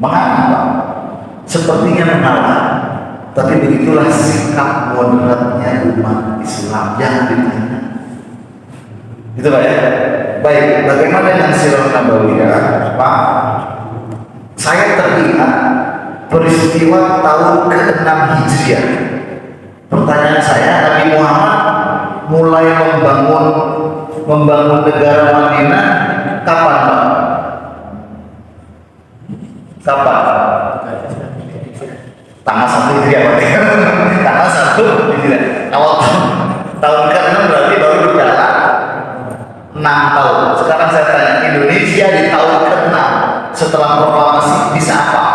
[SPEAKER 1] Mengapa? Sepertinya mengalah, tapi begitulah sikap moderatnya umat Islam. Jangan ditanya. Itu Pak ya. Baik, bagaimana dengan Sirah Nabawiyah, Pak? Saya teringat peristiwa tahun ke-6 Hijriah. Pertanyaan saya, Nabi Muhammad mulai membangun negara Madinah kapan, Pak? Kapan? Tanggal 1 Hijriah, Pak. Tanggal 1 Hijriah. Awal tahun ke-6 berarti baru berjalan 6 tahun. Sekarang saya tanya, Indonesia di tahun ke-6 setelah proklamasi bisa apa?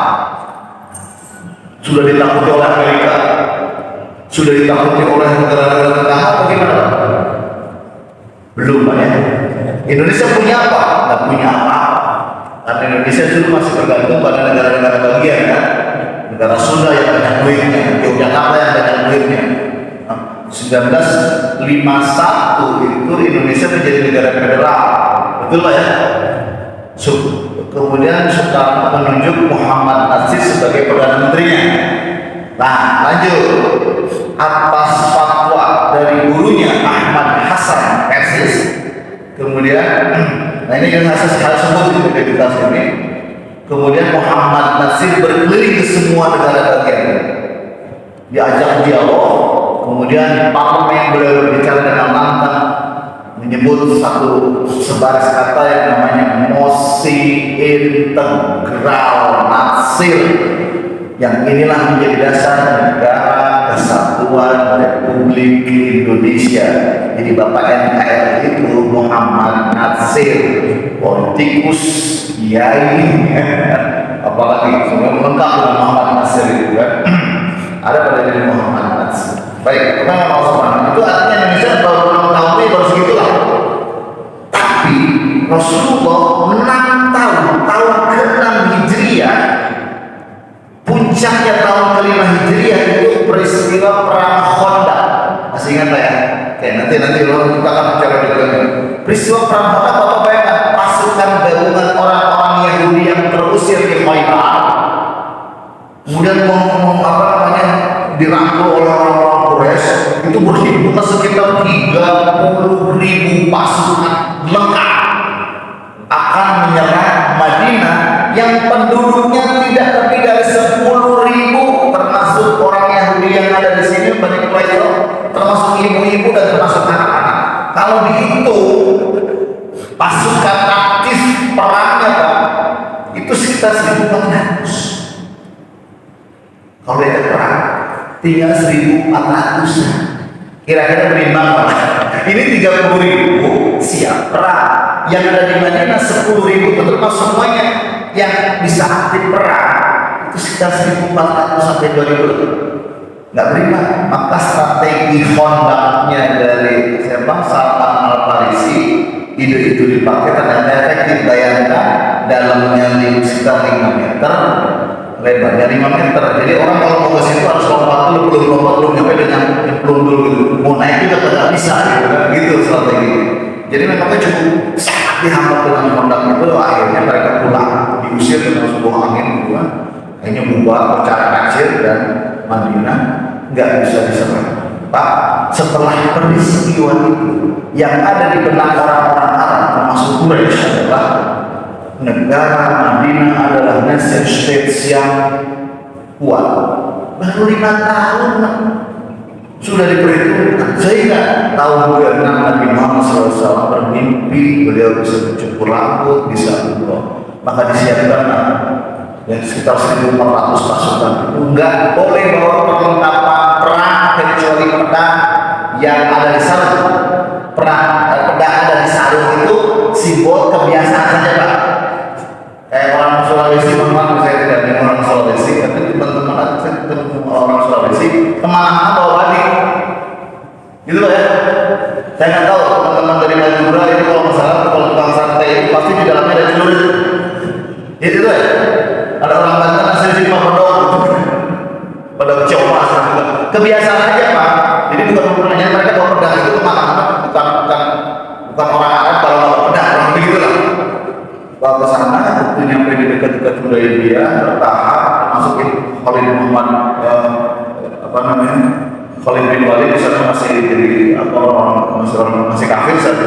[SPEAKER 1] Sudah ditakuti oleh Amerika, sudah ditakuti oleh negara-negara tetangga, bagaimana? Belum Pak ya. Indonesia punya apa? Nggak punya apa. Karena Indonesia dulu masih bergantung pada negara-negara bagian kan. Negara Sunda yang banyak duitnya, Yogyakarta yang banyak duitnya. 1951 itu Indonesia menjadi negara federal, betul Pak ya? Kemudian Soekarno menunjuk Muhammad Nasir sebagai Perdana Menterinya. Nah, lanjut. Atas fatwa dari gurunya Ahmad Hasan Persis. Kemudian, nah ini yang saya sebut di identitas ini. Kemudian Muhammad Nasir berkeliling ke semua negara bagian, diajak dialog. Kemudian di parlemen beliau berbicara dengan lantang, menyebut satu sebaris kata yang namanya mosi integral Nasir, yang inilah menjadi dasar negara kesatuan Republik Indonesia. Jadi Bapak NKRI itu Muhammad Nasir, politikus, kiai, apalagi semua lengkap dengan Muhammad Nasir itu kan. Ada pada diri Muhammad Nasir. Baik, memang Allah itu artinya Indonesia baru 6 tahun ini baru segitulah. Tapi Rasulullah 6 tahun ke-6 Hijriah, puncaknya tahun ke-5 Hijriah itu peristiwa perang Khandaq. Masih ingat ya? Oke, nanti kita akan bicara detailnya. Peristiwa perang Khandaq, Bapak bayangkan pasukan gabungan orang-orang Yahudi yang terusir di Khaybar, kemudian dirangkul oleh orang-orang Quraisy, itu berhitungan sekitar 30.000 pasukan lengkap akan menyerang Madinah yang penduduknya tidak lebih dari 10.000, termasuk orang Yahudi yang ada di sini, Bani Quraisy, termasuk ibu-ibu dan termasuk anak-anak. Kalau dihitung pasukan aktif perangnya Pak, itu sekitar 1.400. Kalau dia perang tinggal 1.400. Kira-kira berimbang Pak. Ini 30.000 siap perang. Yang ada di Madinah 10.000, termasuk semuanya yang bisa aktif perang itu sekitar 1.400 sampai 2.000. Nggak berimbang. Maka strategi Khandaqnya dari Salman Al-Farisi, ide itu dipakai ternyata efektif. Bayangkan dalamnya sekitar 5 meter, lebarnya 5 meter. Jadi orang kalau mau ke situ harus lompat dulu sampai dengan nyemplung dulu gitu. Mau naik juga tidak bisa gitu strategi. Jadi memangnya cukup sangat dihambat dengan Khandaq itu. Akhirnya mereka pulang, diusir dengan sebuah angin gitu kan. Akhirnya bubar, percaya kacir, dan Madinah nggak bisa diserang. Pak, setelah peristiwa itu yang ada di benak orang-orang Arab termasuk Quraisy adalah negara Madinah adalah nation state yang kuat. Baru 5 tahun sudah diperhitungkan, sehingga tahun 26 Nabi Muhammad SAW bermimpi beliau bisa mencukur rambut, bisa umroh. Maka disiapkan yang sekitar 1.400 pasukan itu nggak boleh bawa perlengkapan perang kecuali pedang yang ada di sarung. Pedang ada di sarung itu simbol kebiasaan saja Pak. Kayak orang Sulawesi, memang saya tidak dengan orang Sulawesi, tapi teman-teman saya ketemu orang Sulawesi kemana-mana bawa batik, gitu loh ya. Saya nggak tahu teman-teman dari Madura itu kalau masalah kalau tukang sate itu pasti di dalamnya ada celurit, gitu ya. Ada orang Banten asli di Papadong, pada coba juga. Kebiasaan aja Pak. Jadi bukan pertanyaan mereka bawa pedang itu kemana-mana, bukan orang Arab kalau bawa pedang, orang begitu lah. Bawa ke sana, waktu nyampe di dekat-dekat Hudaybiyah, bertahap, masukin Khalid Muhammad, Khalid bin Walid di sana masih jadi masih kafir saat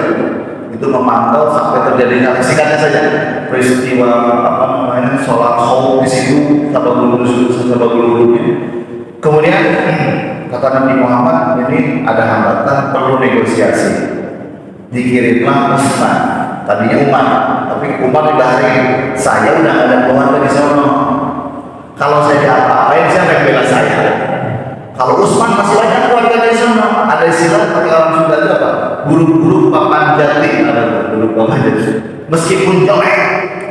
[SPEAKER 1] itu memantau sampai terjadinya, singkatnya saja, peristiwa sholat khawf di situ, sababul nuzul. Kemudian kata Nabi Muhammad, ini ada hambatan, perlu negosiasi. Dikirimlah Utsman, tadinya Umar, tapi Umar dibahari, saya udah ada keluarga di sana. Kalau saya diapa-apain, siapa yang bela saya? Kalau Utsman masih banyak keluarga di sana. Ada istilah pakai orang Sunda itu apa? Guru-guru papan jati, ada guru papan jati. Meskipun jelek,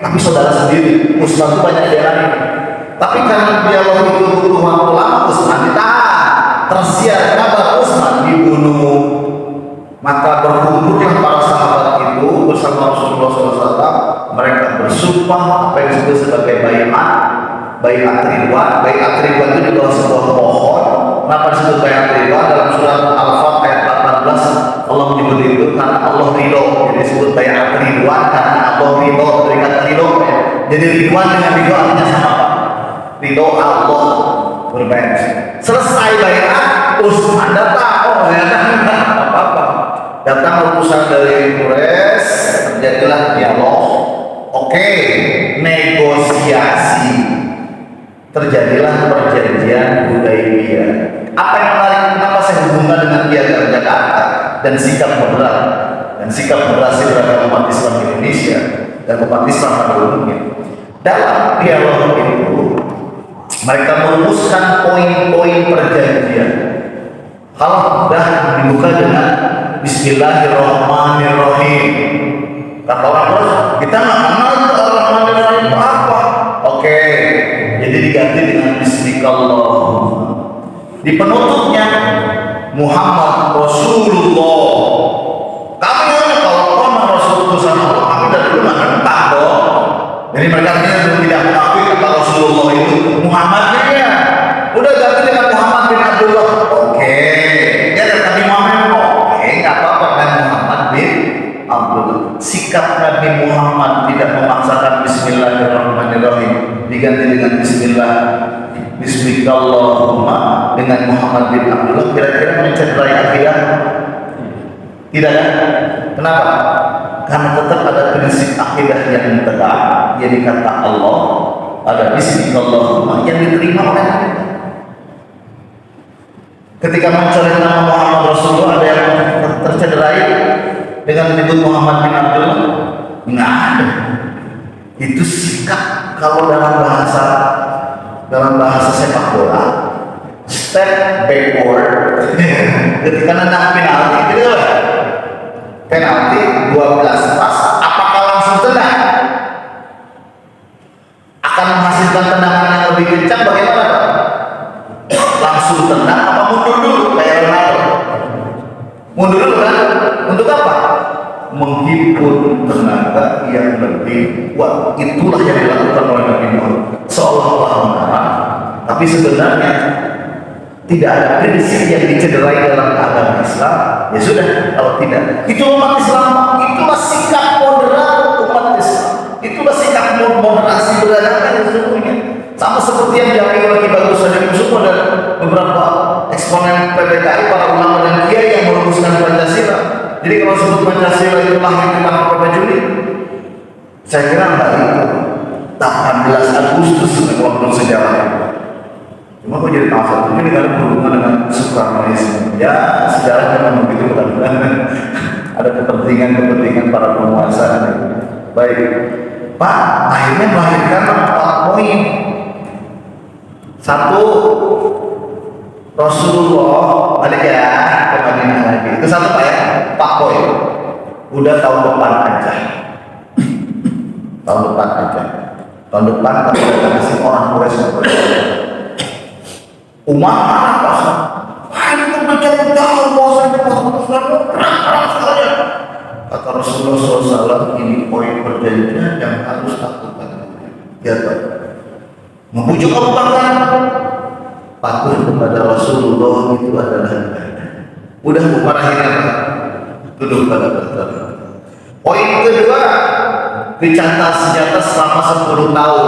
[SPEAKER 1] tapi saudara sendiri. Utsman itu banyak belain. Tapi karena dialog itu butuh waktu lama, Utsman ditahan. Tersiar kabar Utsman dibunuh. Maka berkumpullah para sahabat itu bersama Rasulullah SAW. Mereka bersumpah apa yang disebut sebagai baiat Ridwan. Baiat Ridwan itu di bawah sebuah pohon. Kenapa disebut baiat Ridwan? Dalam surat Al-Fatihah ayat 18 Allah menyebut itu karena Allah ridho. Jadi disebut baiat Ridwan karena Allah ridho, terikat ridho ya. Jadi ridwan dengan ridho artinya sama Pak. Ridho Allah berbayat. Selesai bayat, Anda tahu ternyata enggak apa-apa. Datang utusan dari Quraisy, terjadilah dialog. Oke, negosiasi. Terjadilah perjanjian Hudaybiyah. Apa yang menarik? Kenapa saya hubungkan dengan Piagam Jakarta dan sikap moderat dan sikap moderasi terhadap umat Islam Indonesia dan umat Islam pada umumnya? Dalam dialog itu, mereka merumuskan poin-poin perjanjian. Kalau sudah dibuka dengan Bismillahirrahmanirrahim. Kata orang terus, kita nggak kenal Ar-Rahmanir-Rahim itu apa? Oke, jadi diganti dengan Bismillahirrahmanirrahim. Di penutupnya Muhammad Rasulullah. Kami kalau Muhammad Rasulullah sama Allah, kami dari dulu nggak kenal dong. Jadi mereka tidak mengakui kata Rasulullah itu Muhammadnya ya. Udah ganti dengan Muhammad bin Abdullah. Oke, dia ada Nabi Muhammad. Oke, nggak apa-apa kan Muhammad bin Abdullah. Sikap Nabi Muhammad tidak memaksakan Bismillahirrahmanirrahim, diganti dengan Bismillahirrahmanirrahim dengan Muhammad bin Abdullah. Kira-kira mencederai akidah? Tidak kan? Kenapa? Karena tetap ada prinsip akidah yang tegak, jadi kata Allah ada Bismillahirrahmanirrahim yang diterima oleh kita. Ketika mencoret nama Muhammad Rasulullah, ada yang tercederai dengan menyebut Muhammad bin Abdullah? Nggak ada. Itu sikap kalau dalam bahasa sepak bola, step backward. Ketika nendang penalti, gitu lah. Penalti 12 pas, apakah langsung tendang? Akan menghasilkan tendangan yang lebih kencang bagaimana Pak? Langsung tendang apa mundur dulu kayak Ronaldo? Mundur dulu kan? Untuk apa? Menghimpun tenaga yang lebih kuat. Itulah yang dilakukan oleh Nabi Muhammad seolah-olah mengarah, tapi sebenarnya tidak ada prinsip yang dicederai dalam agama Islam. Ya sudah, kalau tidak, itu umat Islam, itulah sikap moderat umat Islam, itulah sikap moderasi beragama yang sesungguhnya. Sama seperti yang diakui oleh Bagus Saja Kusumo dan beberapa eksponen PPKI, para ulama dan kiai yang merumuskan Pancasila. Jadi kalau sebut Pancasila itu lahir di tanggal berapa Juli? Saya kira enggak itu. 18 Agustus waktu sejarah. Cuma kok jadi tanggal 1 Juli karena berhubungan dengan Soekarnoisme. Ya sejarahnya memang begitu kan. Ada kepentingan para penguasa. Baik, Pak, akhirnya melahirkan 4 poin. 1, Rasulullah balik ya ke Madinah lagi. Itu 1 Pak ya, 4 poin. Udah tahun depan aja. Tahun depan aja. Tahun depan kita kasih orang Quraisy. Umar apa? Itu berjauh-jauh bahwasanya kata Rasulullah SAW, ini poin perjanjian yang harus lakukan. Ya Pak. Membujuk Abu Bakar, patuh kepada Rasulullah itu adalah ibadah. Udah bukan akhirnya Pak. Duduk pada betul. Poin kedua, gencatan senjata selama 10 tahun.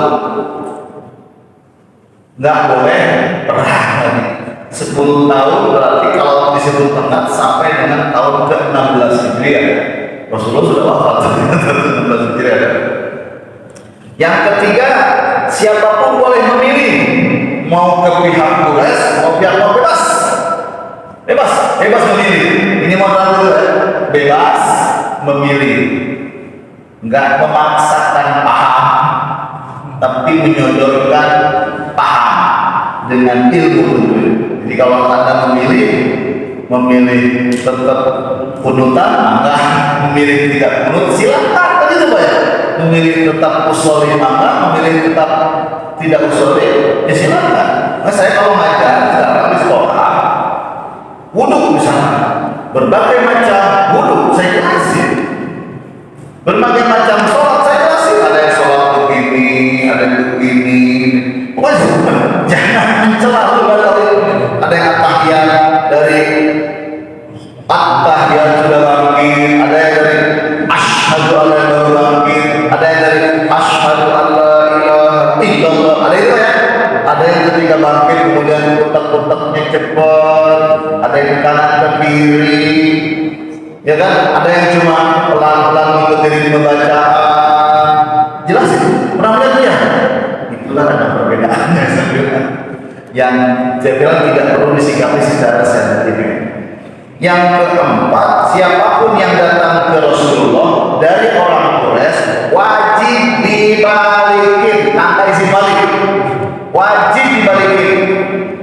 [SPEAKER 1] Nggak boleh perang lagi. 10 tahun berarti kalau disebut tengah sampai dengan tahun ke-16 Hijriah. Rasulullah sudah wafat 16 Hijriah. Yang ketiga, siapapun boleh memilih mau ke pihak Quraisy mau pihak bebas. Bebas memilih. Ini mau tahu ya? Bebas memilih. Enggak memaksakan paham, tapi menyodorkan paham dengan ilmu. Jadi kalau Anda memilih tetap kunutan, maka memilih tidak kunut silakan, kan itu Pak ya. Memilih tetap usolin, maka memilih tetap tidak usolin, ya silakan. Nah, saya kalau ngajar sekarang di sekolah, wudhu misalnya, berbagai macam wudhu saya jelasin, berbagai macam sholat saya jelasin. Ada yang sholat begini, ada yang begini. Pokoknya jangan mencela ada yang tahiyat dari at-tahiyat sudah bangkit, ada yang dari asyhadu alla ilaha illallah bangkit, ada yang dari asyhadu cepat, ada yang ke kanan ke kiri, ya kan? Ada yang cuma pelan-pelan mengikuti ritme bacaan. Jelas itu, pernah melihat dia? Itulah ada perbedaannya sebenarnya. Yang saya bilang tidak perlu disikapi secara saintifik. Yang keempat, siapapun yang datang ke Rasulullah dari orang Quraisy wajib dibalikin, tanpa izin balik, wajib dibalikin.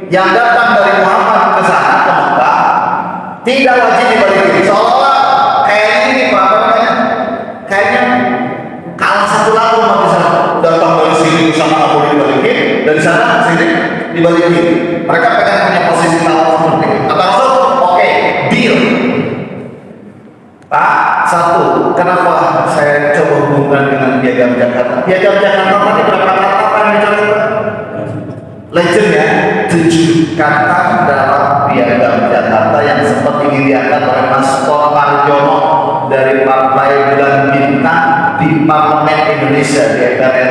[SPEAKER 1] Yang datang dari Muhammad ke sana ke Mekah tidak wajib dibalikin. Seolah kayaknya ini Pak, apa namanya? Kayaknya kalah satu lagu di sana. Datang dari sini ke sana nggak boleh dibalikin, dari sana ke sini dibalikin. Mereka pengen punya posisi tawar seperti itu. Kata Rasul, oke, deal. Pak, satu, kenapa saya coba hubungkan dengan Piagam Jakarta? Piagam Jakarta tadi berapa kata apa yang dicoba? Legend ya, 7 kata dalam Piagam Jakarta yang sempat ingin diangkat oleh Mas Tor Marjono dari Partai Bulan Bintang di Parlemen Indonesia di DPR.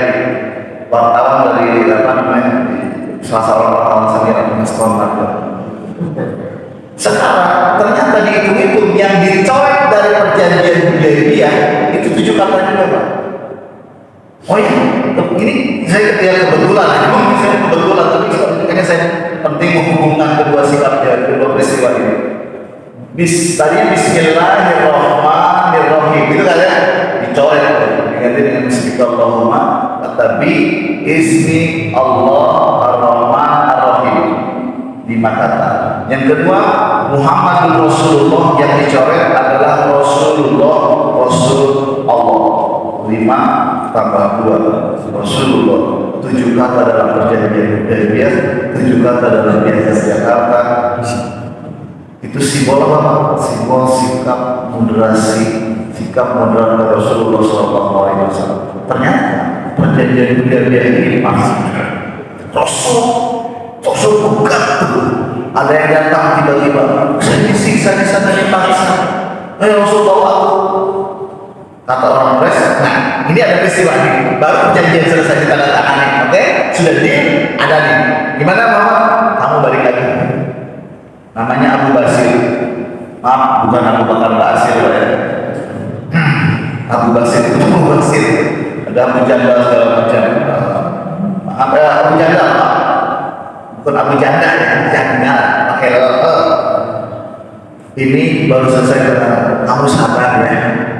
[SPEAKER 1] Wartawan dari apa namanya? Salah seorang wartawan saya Mas Tor Marjono. Sekarang ternyata dihitung-hitung yang dicoret dari perjanjian Hudaybiyah itu 7 kata juga, Pak. Oh iya, ini saya kebetulan, memang saya kebetulan, tapi kayaknya saya penting menghubungkan kedua sikapnya, kedua peristiwa ini. Tadinya Bismillahirrahmanirrahim, itu kan ya, dicoret, diganti dengan Bismillahirrahmanirrahim, tapi Ismi Allah Ar-Rahman Ar-Rahim, 5 kata. Yang kedua, Muhammadur Rasulullah, yang dicoret adalah Rasulullah, Rasul Allah. 5 tambah 2 Rasulullah. 7 kata dalam perjanjian Hudaybiyah, 7 kata dalam Piagam Jakarta. Itu simbol apa? Simbol sikap moderasi, sikap moderat Rasulullah SAW. Ternyata perjanjian Hudaybiyah ini masih Rasul bukan tuh. Ada yang datang tiba-tiba, saya disiksa di sana dipaksa. Rasul bawa aku. Kata orang Quraisy, nah ini ada peristiwa ini, baru perjanjian selesai ditandatangani, oke? Sudah ada nih. Gimana Muhammad? Kamu balik lagi. Namanya Abu Basir. Maaf, bukan Abu Bakar Basir ya. Abu Basir itu Abu Basir. Ada Abu Jandal segala macam. Ada Abu Jandal, Pak. Bukan Abu Janda ya, Janda pakai ini baru selesai dengan kamu sabar ya,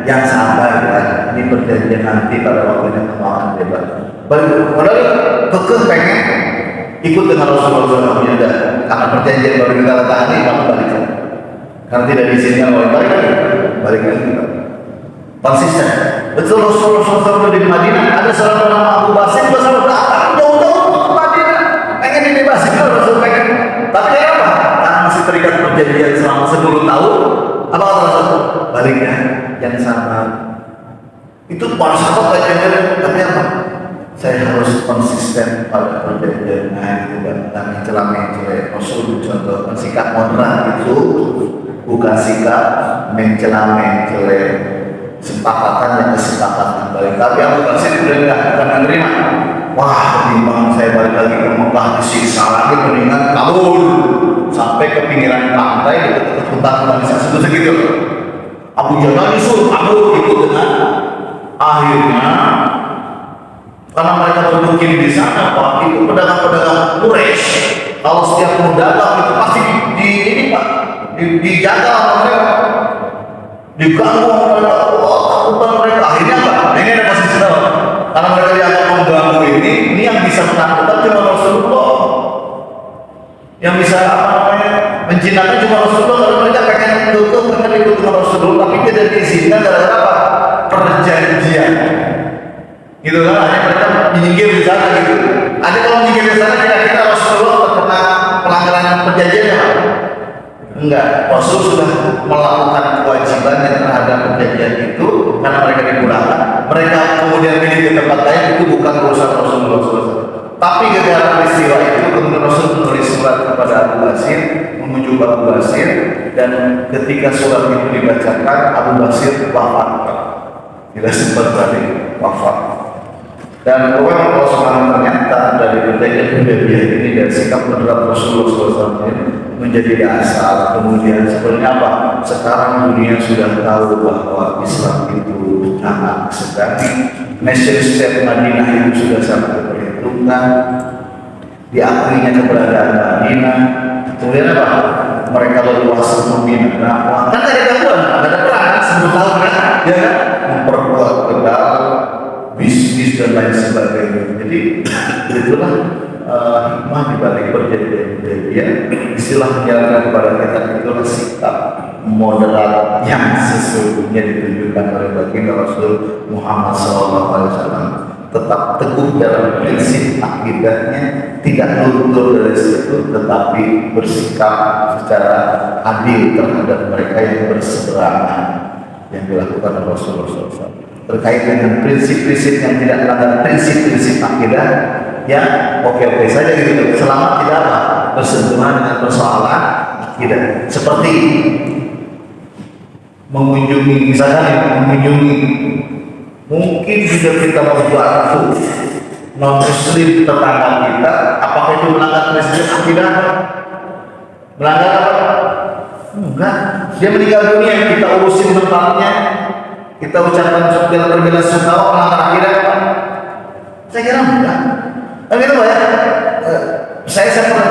[SPEAKER 1] yang sabar ya, ini perjanjian nanti pada waktunya kamu akan bebas. Padahal kekeh pengen ikut dengan Rasulullah SAW, karena perjanjian baru kita tangani, kamu balikan. Karena tidak diizinkan oleh balikan juga. Konsisten. Betul Rasulullah SAW di Madinah, ada seorang nama Abu Basir juga sama datang jauh-jauh ke Madinah, pengen dibebaskan Rasul pengen. Tapi apa? Karena masih terikat perjanjian selama 10 tahun. Apa kata Rasul? Baliknya yang sabar. Itu para sahabat kayak tapi apa? Saya harus konsisten pada perjanjian. Nah itu kan mencela-mencela. Rasul contoh sikap moderat itu bukan sikap mencela-mencela. Kesepakatan yang kesepakatan balik. Tapi Abu Basir udah akan menerima. Wah, ketimbang saya balik lagi ke Mekah disiksa lagi, mendingan kabur sampai ke pinggiran pantai dekat hutan bisa segitu. Abu Jahal disuruh kabur ikut dengan akhirnya karena mereka bermukim di sana, Pak, itu pedagang-pedagang Quraisy kalau setiap mau dagang itu pasti Pak, dijaga oleh mereka, diganggu oleh mereka, takutan mereka. Akhirnya apa? Ini ada posisi tahu. Karena mereka dianggap mengganggu ini yang bisa menakutkan cuma Rasulullah, yang bisa menjinakkan cuma Rasulullah. Kalau mereka pengen ikut dengan Rasulullah, tapi tidak diizinkan gara-gara apa? Perjanjian. Gitu kan? Hanya mereka menyinggir di sana gitu. Ada kalau menyinggir di sana kira-kira Rasulullah terkena pelanggaran perjanjian ya? Enggak. Rasul sudah melakukan kewajibannya terhadap perjanjian itu karena mereka dipulangkan. Mereka kemudian pilih ke tempat lain, itu bukan urusan Rasulullah SAW. Tapi gara-gara peristiwa itu kemudian Rasul menulis surat kepada Abu Basir, menuju Abu Basir, dan ketika surat itu dibacakan Abu Basir wafat. Tidak sempat balik, wafat. Dan orang Allah SWT ternyata dari perjanjian Hudaybiyah ini dan sikap moderat Rasulullah SAW menjadi dasar. Kemudian sebenarnya apa? Sekarang dunia sudah tahu bahwa Islam itu sangat sedang. Nation state Madinah itu sudah sangat diperhitungkan. Diakurinya keberadaan Madinah. Kemudian apa? Mereka leluasa membina dakwah. Kan ada gangguan, ada perang 10 tahun kan? Ya kan? Memperkuat pedal, bisnis dan lain sebagainya. Jadi itulah hikmah dibalik perjanjian. Istilah menjalankan kepada kita itulah sikap moderat yang sesungguhnya ditunjukkan oleh baginda Rasul Muhammad SAW. Tetap teguh dalam prinsip akidahnya, tidak luntur dari situ, tetapi bersikap secara adil terhadap mereka yang berseberangan yang dilakukan oleh Rasulullah SAW. Terkait dengan prinsip-prinsip yang tidak melanggar prinsip-prinsip akidah, ya oke-oke saja gitu, selama tidak apa bersentuhan dengan persoalan akidah. Seperti mengunjungi, misalnya mengunjungi, mungkin jika kita membantu non muslim tetangga kita, apakah itu melanggar prinsip akidah? Melanggar apa? Enggak. Dia meninggal dunia, kita urusin tempatnya, kita ucapkan ucapan berbela-sungkawa, melanggar akidah apa? Saya kira enggak. Kan gitu Pak ya? Saya pernah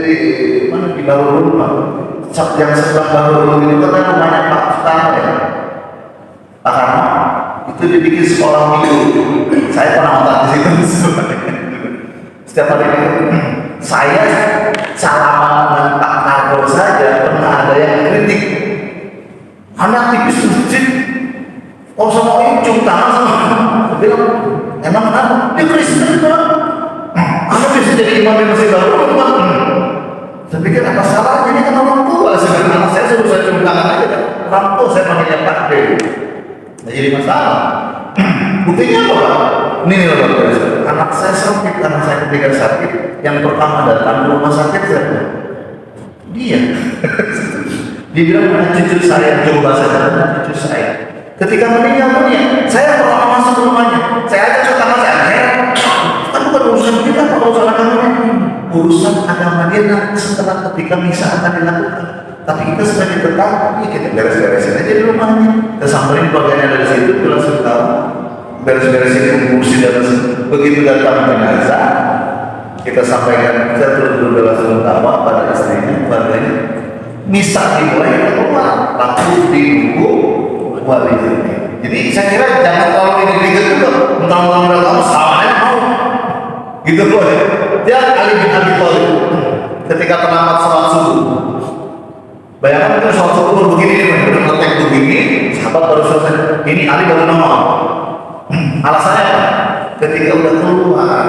[SPEAKER 1] di mana, di Baru Rumah, yang sebelah Baru Rumah itu kan rumahnya Pak Soekarno ya, Pak Karno. Itu dibikin sekolah minggu. Saya pernah nonton di situ. Setiap hari itu saya salaman dengan Pak Karno saja pernah ada yang kritik. Anak tipis masjid, oh sama cium tangan sama. Saya bilang, emang kenapa? Dia Kristen kan? Anak bisa jadi imam di masjid Baru kan? Saya pikir apa salahnya? Ini kan orang tua. Sebenarnya anak saya suruh saya cium tangan aja kan? Orang tua saya panggilnya Pak D. Jadi masalah. Buktinya apa Pak? Ini loh Pak, anak saya sakit, anak saya ketika sakit, yang pertama datang ke rumah sakit siapa? Dia. Dia bilang dengan cucu saya, coba saja dengan cucu saya. Ketika meninggal dunia, saya pertama masuk ke rumahnya, saya ajak tetangga saya, kan bukan urusan kita, apa urusan agamanya? Urusan agama dia nanti setelah ketika misa akan dilakukan. Tapi kita sebagai tetangga, ya kita beres-beresin aja di rumahnya. Kita samperin bagian dari situ, kita langsung tahu beres-beresin kursi dan begitu datang jenazah, kita sampaikan, kita turun langsung tahu pada istrinya, keluarganya. Misa dimulai kita keluar, takut dinunggu wali. Jadi saya kira jangan kalau ini dikit juga, mentang-mentang kamu sama mau, gitu loh. Dia Ali bin Abi Thalib ketika terlambat sholat subuh. Bayangkan itu sholat subuh begini, ngetek begini, sahabat baru selesai. Ini Ali baru nongol. Alasannya apa? Ketika udah keluar,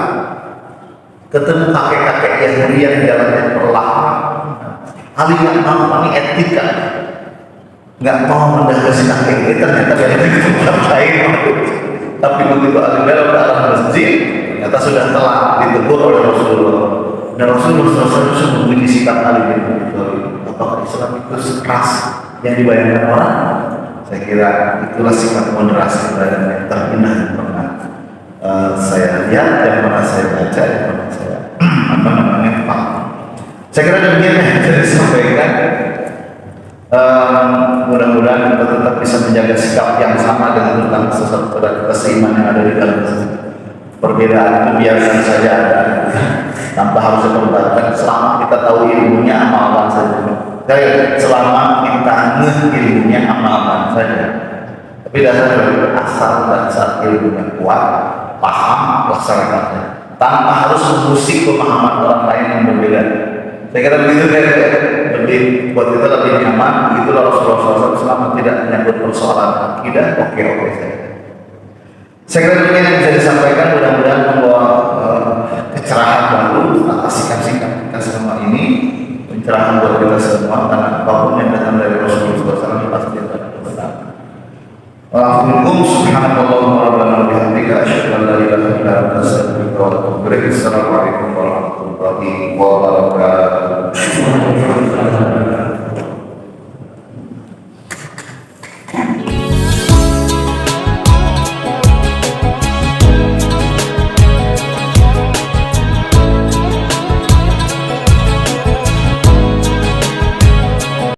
[SPEAKER 1] ketemu kakek-kakek yang jalannya perlahan. Ali nggak mau, ini etika, nggak mau mendahului kakek ini. Ternyata jalannya ke tempat lain. Tapi begitu Ali belok ke arah masjid, ternyata sudah telah ditegur oleh Rasulullah. Dan Rasulullah SAW memiliki sikap Ali bin Abi Thalib. Apakah Islam itu keras yang dibayangkan orang? Saya kira itulah sikap moderasi yang terhina yang pernah saya lihat, yang pernah saya baca, yang pernah saya paham. Saya kira demikian yang bisa disampaikan. Mudah-mudahan kita tetap bisa menjaga sikap yang sama dengan tentang saudara kita seiman yang ada di dalam perbedaan itu biarkan saja ada, tanpa harus diperdebatkan. Selama kita tahu ilmunya, amalkan saja. Selama kita ngeh ilmunya, amalkan saja. Tapi dasar asal dasar ilmunya kuat, paham, laksanakannya tanpa harus mengusik pemahaman orang lain yang berbeda. Saya kira begitu lebih buat kita lebih nyaman. Itulah Rasulullah SAW selama tidak menyangkut persoalan akidah, oke saja. Saya kira demikian yang bisa disampaikan, mudah-mudahan membawa kecerahan baru atas sikap-sikap kita semua ini, pencerahan buat kita semua, karena apapun yang datang dari Rasulullah SAW pasti akan benar. Alhamdulillah, subhanallah, rabbana wa bihamdika, asyhadu an la ilaha illa anta, astaghfiruka wa atubu ilaik. Assalamualaikum warahmatullahi wabarakatuh.